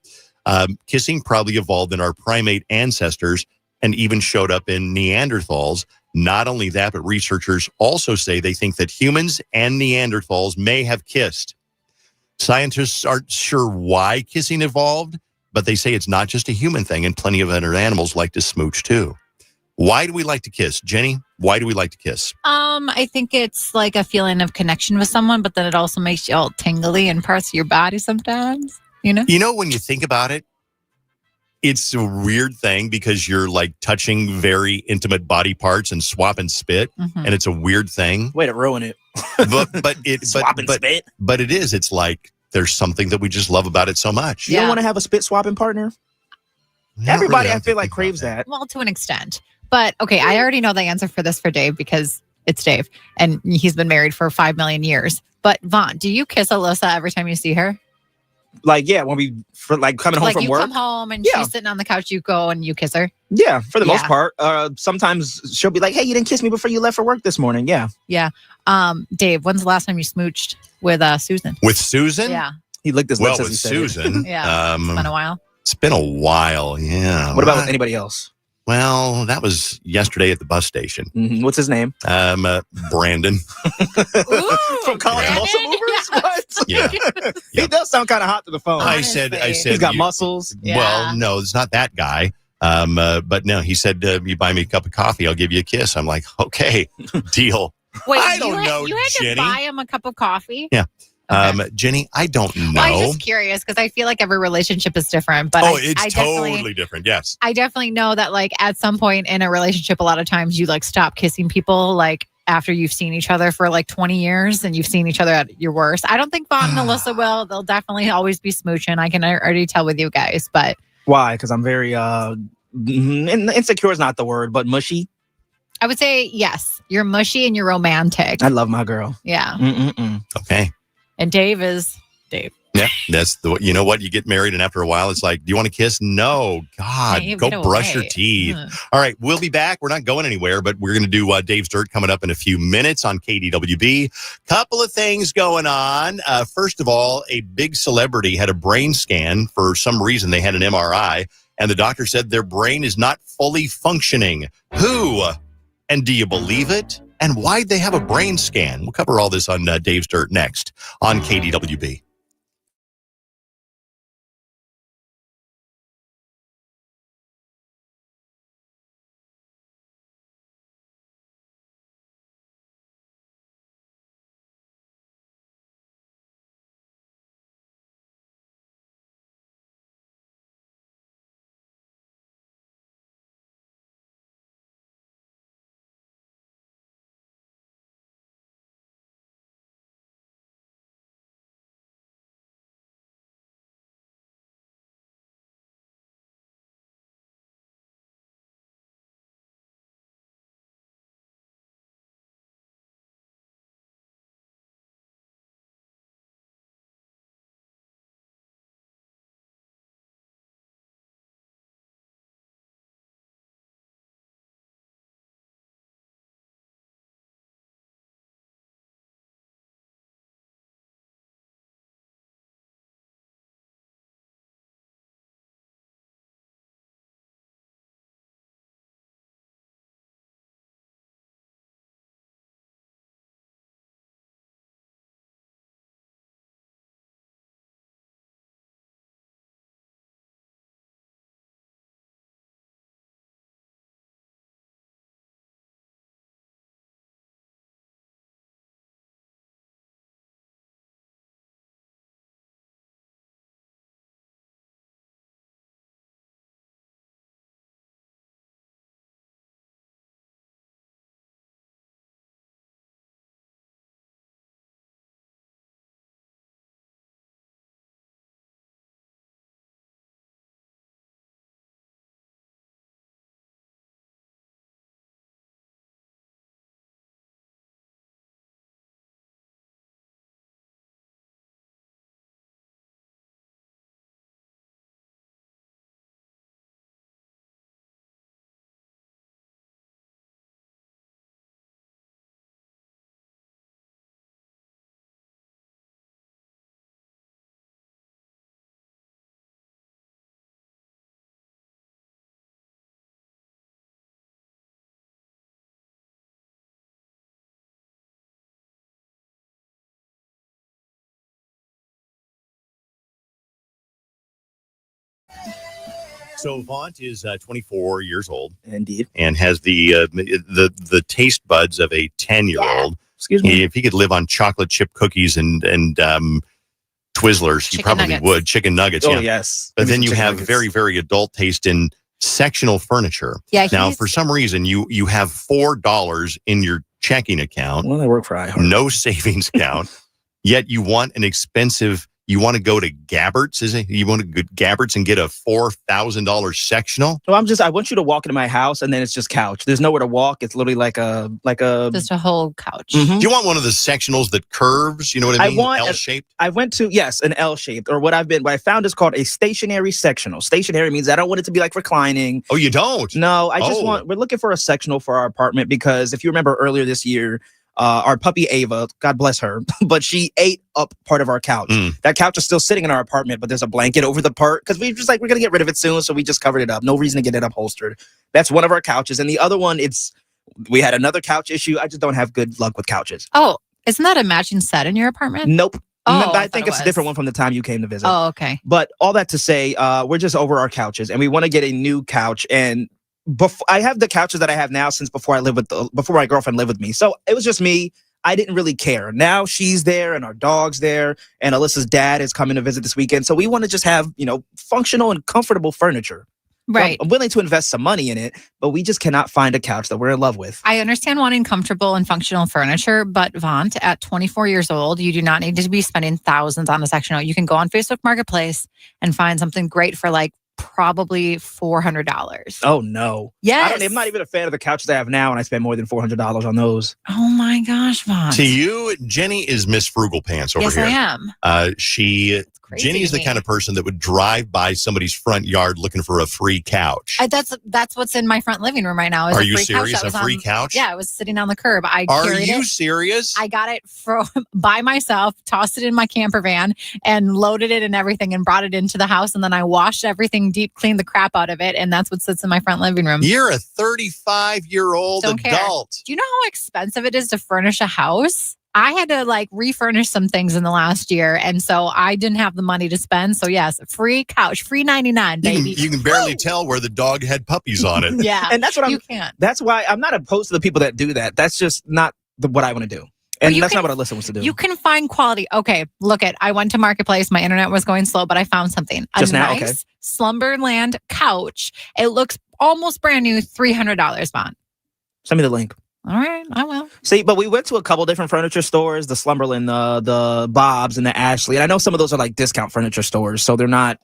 kissing probably evolved in our primate ancestors and even showed up in Neanderthals. Not only that, but researchers also say they think that humans and Neanderthals may have kissed. Scientists aren't sure why kissing evolved, but they say it's not just a human thing, and plenty of other animals like to smooch too. Why do we like to kiss? Jenny, why do we like to kiss? I think it's like a feeling of connection with someone, but then it also makes you all tingly in parts of your body sometimes. You know, when you think about it, it's a weird thing because you're like touching very intimate body parts and swap and spit, and it's a weird thing. Way to ruin it. But spit. But it is. It's like there's something that we just love about it so much. You don't want to have a spit swapping partner? Everybody, I feel like, craves that. Well, to an extent. But okay, I already know the answer for this for Dave because it's Dave, and he's been married for 5 million years. But Vaughn, do you kiss Alyssa every time you see her? Like, yeah, when we coming home from work. Like you come home and she's sitting on the couch, you go and you kiss her? Yeah, for the most part. Sometimes she'll be like, hey, you didn't kiss me before you left for work this morning. Yeah. Yeah. Dave, when's the last time you smooched with Susan? With Susan? Yeah. He licked his lips as with he said Susan. Yeah. It's been a while. It's been a while, yeah. What about with anybody else? Well, that was yesterday at the bus station. Mm-hmm. What's his name? Brandon. From College Muscle Movers? Yeah. What? Yeah. He does sound kind of hot to the phone. I said, he's got muscles. Well, no, it's not that guy. But no, he said, you buy me a cup of coffee, I'll give you a kiss. I'm like, okay, deal. Wait, I don't know, you had Jenny. to buy him a cup of coffee? Yeah. Okay. Jenny, I don't know. Well, I'm just curious because I feel like every relationship is different. But it's totally different. Yes. I definitely know that like at some point in a relationship, a lot of times you like stop kissing people like after you've seen each other for like 20 years and you've seen each other at your worst. I don't think Vaughn and Alyssa will. They'll definitely always be smooching. I can already tell with you guys. But why? Because I'm very insecure is not the word, but mushy. I would say yes. You're mushy and you're romantic. I love my girl. Yeah. Mm-mm-mm. Okay. And Dave is Dave. Yeah, that's you know what? You get married and after a while, it's like, do you want to kiss? No. God, Dave, go brush your teeth. All right, we'll be back. We're not going anywhere, but we're going to do Dave's Dirt coming up in a few minutes on KDWB. Couple of things going on. First of all, a big celebrity had a brain scan. For some reason, they had an MRI, and the doctor said their brain is not fully functioning. Who? And do you believe it? And why'd they have a brain scan? We'll cover all this on Dave's Dirt next on KDWB. So Vaunt is 24 years old. Indeed. And has the taste buds of a 10-year-old. Excuse me. If he could live on chocolate chip cookies and Twizzlers, he probably nuggets. would. Chicken nuggets, Oh, yeah. yes. But Give me then some you chicken have nuggets. very, very adult taste in sectional furniture. Yeah, now, he's- for some reason, you have $4 in your checking account. Well, I work for iHeart. No savings account. Yet you want an expensive. You want to go to Gabbert's, is it? You want to go to Gabbert's and get a $4,000 sectional? Well, I want you to walk into my house and then it's just couch. There's nowhere to walk. It's literally like a. Just a whole couch. Mhm. Do you want one of the sectionals that curves? You know what I mean? L-shaped. I went to an L-shaped, or what I found is called a stationary sectional. Stationary means I don't want it to be like reclining. Oh, you don't? No, we're looking for a sectional for our apartment because if you remember earlier this year, our puppy Ava, God bless her, but she ate up part of our couch. That couch is still sitting in our apartment, but there's a blanket over the part because we're going to get rid of it soon. So we just covered it up. No reason to get it upholstered. That's one of our couches. And the other one, we had another couch issue. I just don't have good luck with couches. Oh, isn't that a matching set in your apartment? Nope. Oh, I think it's a different one from the time you came to visit. Oh, okay. But all that to say, we're just over our couches and we want to get a new couch. And I have the couches that I have now since before my girlfriend lived with me. So it was just me. I didn't really care. Now she's there and our dog's there and Alyssa's dad is coming to visit this weekend. So we want to just have, functional and comfortable furniture. Right. So I'm willing to invest some money in it, but we just cannot find a couch that we're in love with. I understand wanting comfortable and functional furniture, but Vaunt, at 24 years old, you do not need to be spending thousands on a sectional. You can go on Facebook Marketplace and find something great for probably $400. Oh, no. Yes. I'm not even a fan of the couches I have now, and I spend more than $400 on those. Oh, my gosh, Vaunt. To you, Jenny is Miss Frugal Pants over yes, here. I am. Jenny is the kind of person that would drive by somebody's front yard looking for a free couch. That's what's in my front living room right now. Is Are a you free serious? Couch that A was free couch? Yeah, it was sitting on the curb. Are you serious? I got it by myself, tossed it in my camper van, and loaded it and everything, and brought it into the house. And then I washed everything, deep cleaned the crap out of it, and that's what sits in my front living room. You're a 35-year-old Don't care. adult. Do you know how expensive it is to furnish a house? I had to refurnish some things in the last year, and so I didn't have the money to spend. So yes, free couch, free $99, baby. You can barely tell where the dog had puppies on it. Yeah, and that's what you can't. That's why I'm not opposed to the people that do that. That's just not what I want to do. And that's not what Alyssa wants to do. You can find quality. Okay, I went to Marketplace. My internet was going slow, but I found something. Just now? Nice Okay. Slumberland couch. It looks almost brand new, $300, Vaughn. Send me the link. All right, I will. See, but we went to a couple different furniture stores, the Slumberland, the Bob's, and the Ashley. And I know some of those are discount furniture stores, so they're not,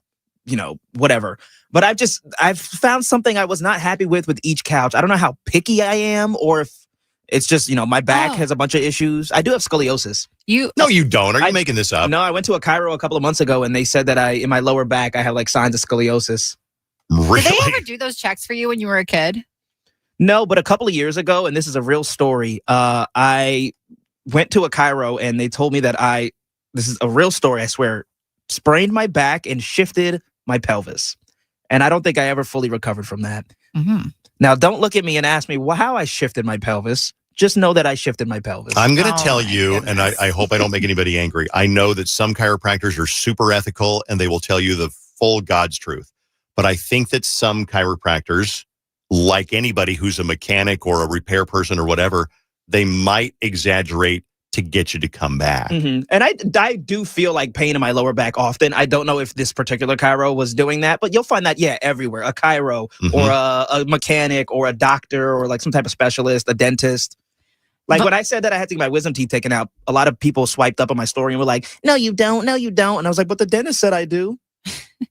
whatever. But I've found something I was not happy with each couch. I don't know how picky I am or if it's just, my back has a bunch of issues. I do have scoliosis. No, you don't. Are you making this up? No, I went to a chiro a couple of months ago and they said that in my lower back, I have signs of scoliosis. Really? Did they ever do those checks for you when you were a kid? No, but a couple of years ago, and this is a real story, I went to a chiro and they told me that this is a real story, I swear, sprained my back and shifted my pelvis. And I don't think I ever fully recovered from that. Mm-hmm. Now, don't look at me and ask me how I shifted my pelvis. Just know that I shifted my pelvis. I'm going to tell you, and I hope I don't make anybody angry. I know that some chiropractors are super ethical and they will tell you the full God's truth. But I think that some chiropractors, like anybody who's a mechanic or a repair person or whatever, they might exaggerate to get you to come back. Mm-hmm. And I do feel pain in my lower back often. I don't know if this particular chiro was doing that, but you'll find that, everywhere. A chiro or a mechanic or a doctor or some type of specialist, a dentist. When I said that I had to get my wisdom teeth taken out, a lot of people swiped up on my story and were like, no, you don't. No, you don't. And I was like, but the dentist said I do.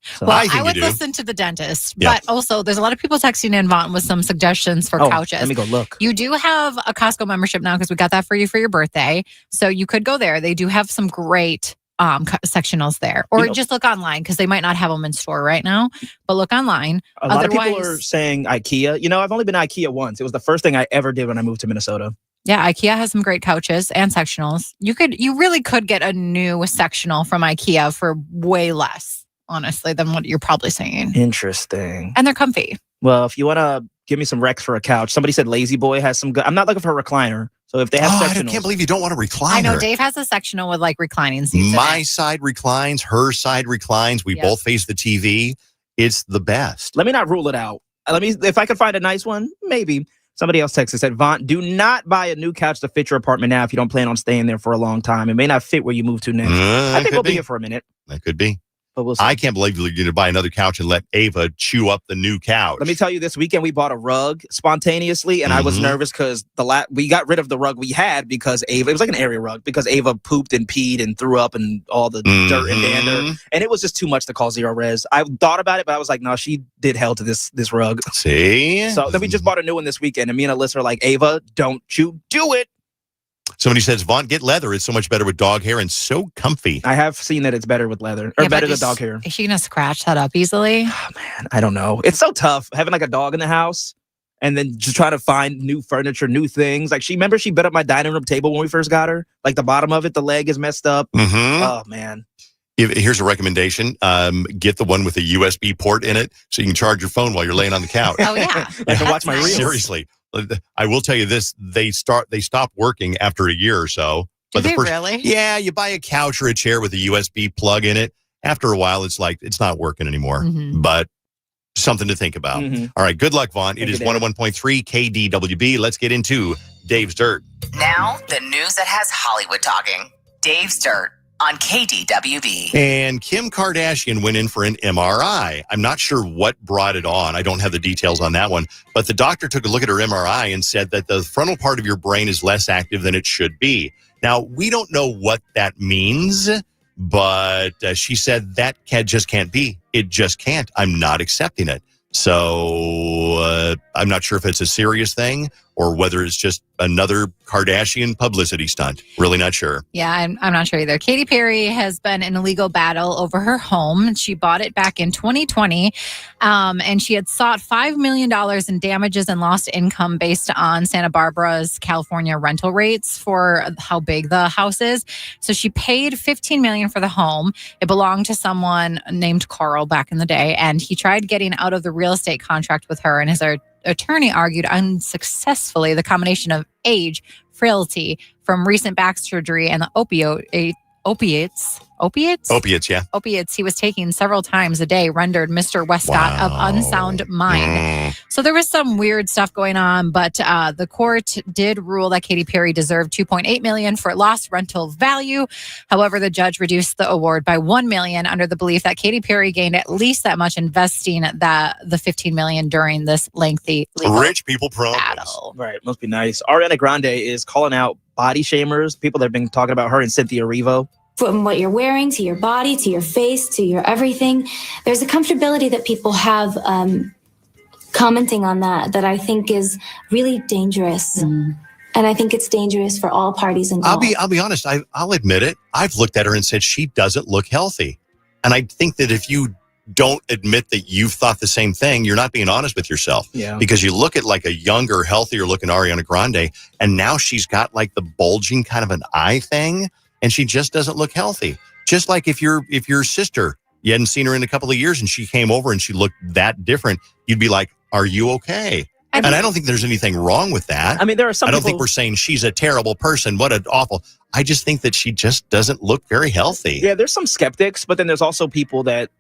So well, I would listen to the dentist, but also there's a lot of people texting in, Vaughn, with some suggestions for couches. Let me go look. You do have a Costco membership now because we got that for you for your birthday. So you could go there. They do have some great sectionals there, or just look online because they might not have them in store right now, but look online. A lot of people are saying IKEA. I've only been to IKEA once. It was the first thing I ever did when I moved to Minnesota. Yeah, IKEA has some great couches and sectionals. You really could get a new sectional from IKEA for way less, honestly, than what you're probably saying. Interesting. And they're comfy. Well, if you want to give me some recs for a couch, somebody said Lazy Boy has some good. I'm not looking for a recliner. So if they have sectionals. I can't believe you don't want a recliner. I know Dave has a sectional with reclining seats. My side reclines, her side reclines. We both face the TV. It's the best. Let me not rule it out. If I can find a nice one, maybe. Somebody else texted, said, Vaughn, do not buy a new couch to fit your apartment now if you don't plan on staying there for a long time. It may not fit where you move to next. I think we'll be here for a minute. That could be. But we'll see. I can't believe you're going to buy another couch and let Ava chew up the new couch. Let me tell you, this weekend we bought a rug spontaneously, and I was nervous because we got rid of the rug we had because Ava, it was like an area rug, because Ava pooped and peed and threw up and all the dirt and dander, and it was just too much to call zero res. I thought about it, but I was like, no, she did hell to this rug. See? So then we just bought a new one this weekend, and me and Alyssa are like, Ava, don't you do it. Somebody says, Vaughn, get leather. It's so much better with dog hair and so comfy. I have seen that it's better with leather, or better than dog hair. Is she going to scratch that up easily? Oh, man, I don't know. It's so tough having like a dog in the house and then just trying to find new furniture, new things. Like she bit up my dining room table when we first got her. Like the bottom of it, the leg is messed up. Oh, man. Here's a recommendation. Get the one with a USB port in it so you can charge your phone while you're laying on the couch. Oh, yeah. I can watch my reels. Seriously. I will tell you this, they stop working after a year or so. Do they really? Yeah, you buy a couch or a chair with a USB plug in it. After a while, it's like, it's not working anymore. But something to think about. All right, good luck, Vaughn. It is 101.3 KDWB. Let's get into Dave's Dirt. Now, the news that has Hollywood talking. Dave's Dirt on KDWB. And Kim Kardashian went in for an MRI. I'm not sure what brought it on. I don't have the details on that one. But the doctor took a look at her MRI and said that the frontal part of your brain is less active than it should be. Now, we don't know what that means, but she said that just can't be. It just can't. I'm not accepting it. So I'm not sure if it's a serious thing or whether it's just another Kardashian publicity stunt. Really not sure. Yeah, I'm not sure either. Katy Perry has been in a legal battle over her home. She bought it back in 2020, and she had sought $5 million in damages and lost income based on Santa Barbara's California rental rates for how big the house is. So she paid $15 million for the home. It belonged to someone named Carl back in the day, and he tried getting out of the real estate contract with her, and his attorney argued unsuccessfully the combination of age, frailty from recent back surgery, and the opiates he was taking several times a day rendered Mr. Westcott of unsound mind. So there was some weird stuff going on, but the court did rule that Katy Perry deserved $2.8 million for lost rental value. However, the judge reduced the award by $1 million under the belief that Katy Perry gained at least that much investing the $15 million during this lengthy legal rich people battle. Right, must be nice. Ariana Grande is calling out body shamers, people that have been talking about her and Cynthia Erivo. From what you're wearing to your body, to your face, to your everything, there's a comfortability that people have commenting on that I think is really dangerous. And I think it's dangerous for all parties involved. I'll be honest. I'll admit it. I've looked at her and said she doesn't look healthy. And I think that if you don't admit that you've thought the same thing, you're not being honest with yourself. Yeah. Because you look at like a younger, healthier looking Ariana Grande, and now she's got like the bulging kind of an eye thing. And she just doesn't look healthy. Just like if your sister, you hadn't seen her in a couple of years and she came over and she looked that different, you'd be like, are you okay? And I don't think there's anything wrong with that. I mean, there are some I don't think we're saying she's a terrible person. What an awful. I just think that she just doesn't look very healthy. Yeah, there's some skeptics, but then there's also people that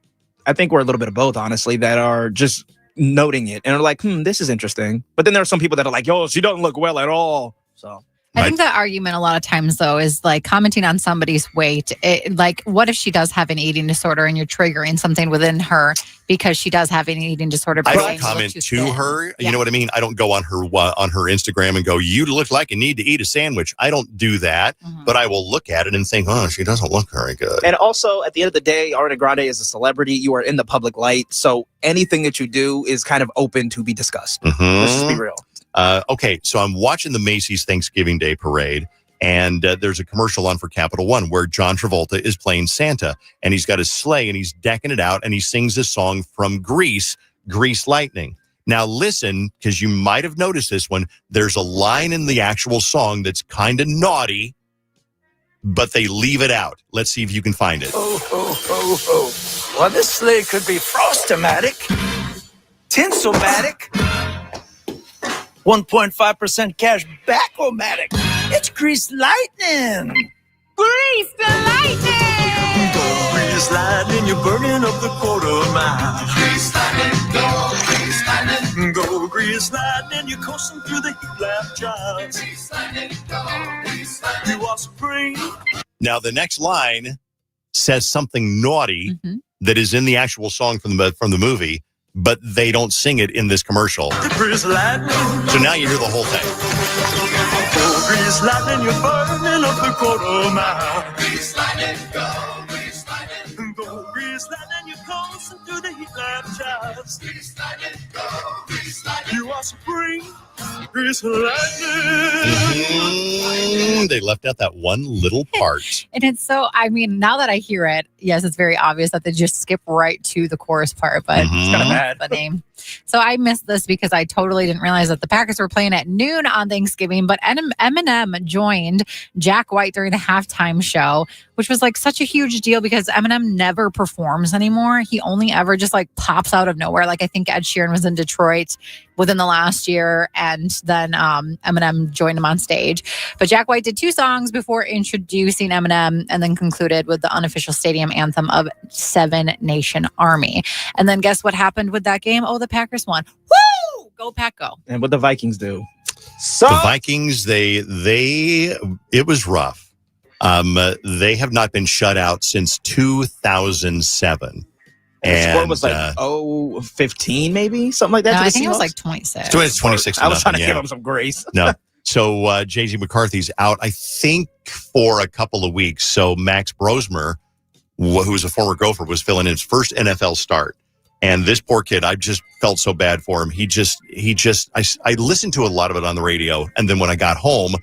I think we're a little bit of both, honestly, that are just noting it and are like, this is interesting. But then there are some people that are like, yo, she doesn't look well at all. So I think the argument a lot of times, though, is like commenting on somebody's weight. Like, what if she does have an eating disorder and you're triggering something within her because she does have an eating disorder? I don't comment to her. You know what I mean? I don't go on her Instagram and go, you look like you need to eat a sandwich. I don't do that, but I will look at it and think, she doesn't look very good. And also, at the end of the day, Ariana Grande is a celebrity. You are in the public light. So anything that you do is kind of open to be discussed. Let's just be real. Okay, so I'm watching the Macy's Thanksgiving Day Parade, and there's a commercial on for Capital One where John Travolta is playing Santa, and he's got his sleigh, and he's decking it out, and he sings a song from Grease, Grease Lightning. Now listen, because you might have noticed this one. There's a line in the actual song that's kind of naughty, but they leave it out. Let's see if you can find it. Oh. Well, this sleigh could be Frostomatic, Tinselmatic, 1.5% cash back-o-matic. It's Grease Lightning. Grease the lightning! grease lightning, you're burning up the quarter mile. Grease lightning, go, grease lightning. Go, grease lightning, you're coursing through the heat lap jobs. Grease lightning, go, grease lightning. You are supreme. Now, the next line says something naughty that is in the actual song from the movie, but they don't sing it in this commercial. Grease lightning. So now you hear the whole thing. Go, grease lightning, you're burning up the quarter mile. Grease lightning, go, grease lightning. Go, grease lightning, you're coursing through the heat lap jobs. Grease lightning, go, grease lightning. You are supreme. Grease lightning. They left out that one little part. And it's so, I mean, now that I hear it, yes, it's very obvious that they just skip right to the chorus part, but it's kind of bad. The name. So I missed this because I totally didn't realize that the Packers were playing at noon on Thanksgiving, but Eminem joined Jack White during the halftime show, which was like such a huge deal because Eminem never performs anymore. He only ever just like pops out of nowhere. Like I think Ed Sheeran was in Detroit within the last year, and then Eminem joined him on stage. But Jack White did 2 songs before introducing Eminem, and then concluded with the unofficial stadium anthem of Seven Nation Army. And then guess what happened with that game? Oh, the Packers won. Woo! Go Pack, go! And what the Vikings do? So the Vikings, it was rough. They have not been shut out since 2007. And the score was like 15 maybe, something like that. No, I think it was like 26. So it's 26. I was trying to give him some grace. No. So J.J. McCarthy's out, I think, for a couple of weeks. So Max Brosmer, who's a former Gopher, was filling in his first NFL start. And this poor kid, I just felt so bad for him. I listened to a lot of it on the radio. And then when I got home,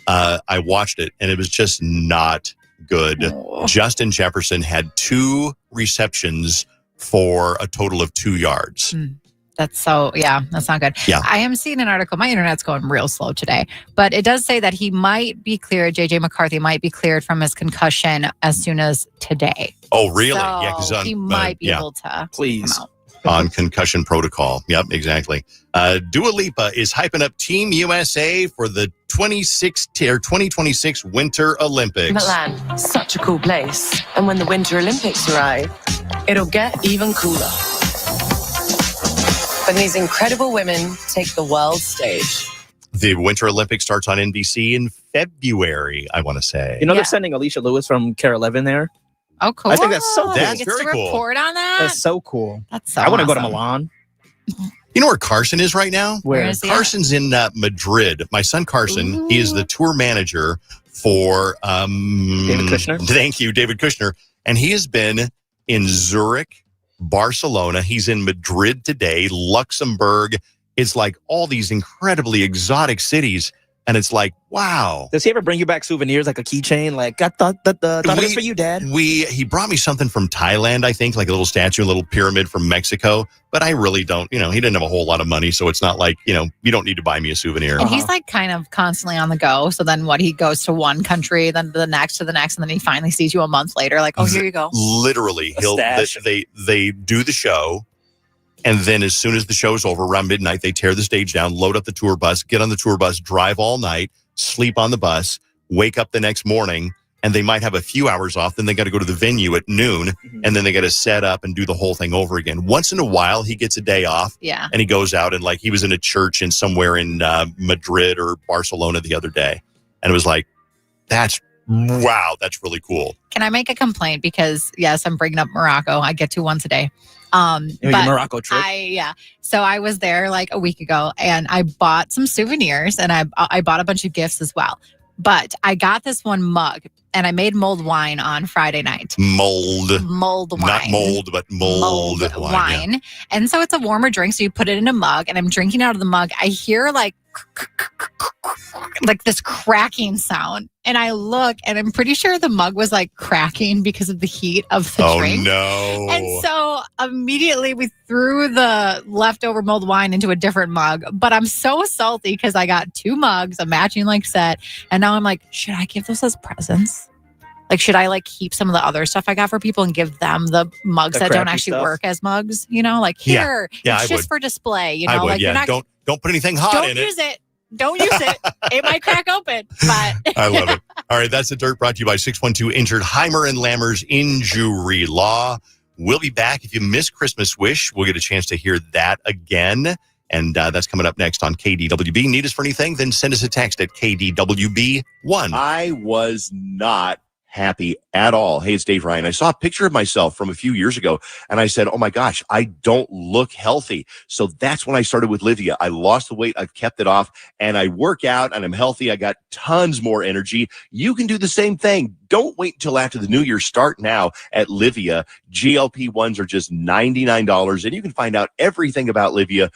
I watched it, and it was just not good. Oh. Justin Jefferson had 2 receptions for a total of 2 yards. That's not good. Yeah. I am seeing an article. My internet's going real slow today, but it does say that he might be cleared. JJ McCarthy might be cleared from his concussion as soon as today. Oh, really? So yeah, because he might be able to. Please. On concussion protocol. Yep, exactly. Dua Lipa is hyping up Team USA for the 2026 Winter Olympics. Milan, such a cool place. And when the Winter Olympics arrive, it'll get even cooler. When these incredible women take the world stage. The Winter Olympics starts on NBC in February, I want to say. They're sending Alicia Lewis from Care 11 there. Oh, cool. I think that's so cool. That's very cool. Report on that? That's so cool. That's so I want to go to awesome. Milan. You know where Carson is right now? Where is he? Carson's in Madrid. My son Carson, he is the tour manager for David Kushner. Thank you, David Kushner. And he has been in Zurich, Barcelona. He's in Madrid today, Luxembourg. It's like all these incredibly exotic cities. And it's like, wow. Does he ever bring you back souvenirs like a keychain? Like, I thought it was for you, Dad. He brought me something from Thailand, I think, like a little statue, a little pyramid from Mexico. But I really don't, he didn't have a whole lot of money. So it's not like, you don't need to buy me a souvenir. And he's like kind of constantly on the go. So then he goes to one country, then the next to the next, and then he finally sees you a month later. Like, oh, here you go. Literally, they do the show. And then as soon as the show's over, around midnight, they tear the stage down, load up the tour bus, get on the tour bus, drive all night, sleep on the bus, wake up the next morning, and they might have a few hours off. Then they got to go to the venue at noon, and then they got to set up and do the whole thing over again. Once in a while, he gets a day off, and he goes out and he was in a church in somewhere in Madrid or Barcelona the other day. And it was like, that's really cool. Can I make a complaint? Because, yes, I'm bringing up Morocco. I get to once a day. Your Morocco trip? So I was there like a week ago, and I bought some souvenirs, and I bought a bunch of gifts as well. But I got this one mug, and I made mulled wine on Friday night. Mulled wine. Not mold, but mulled wine. Yeah. And so it's a warmer drink, so you put it in a mug, and I'm drinking out of the mug. I hear like this cracking sound, and I look, and I'm pretty sure the mug was like cracking because of the heat of the drink. Oh, no. And so immediately we threw the leftover mulled wine into a different mug, but I'm so salty because I got 2 mugs, a matching set, and now I'm like, should I give those as presents? Like, should I keep some of the other stuff I got for people and give them the mugs that don't actually work as mugs? Here, yeah, it's just for display. I would, Don't put anything hot in it. Don't use it. Don't use it. It might crack open, but I love it. All right, that's the Dirt brought to you by 612 Injured Heimer and Lammer's Injury Law. We'll be back. If you missed Christmas Wish, we'll get a chance to hear that again. And that's coming up next on KDWB. Need us for anything? Then send us a text at KDWB1. I was not happy at all. Hey, it's Dave Ryan. I saw a picture of myself from a few years ago, and I said, oh my gosh, I don't look healthy. So that's when I started with Livia. I lost the weight. I've kept it off, and I work out, and I'm healthy. I got tons more energy. You can do the same thing. Don't wait until after the new year. Start now at Livia. GLP-1s are just $99, and you can find out everything about Livia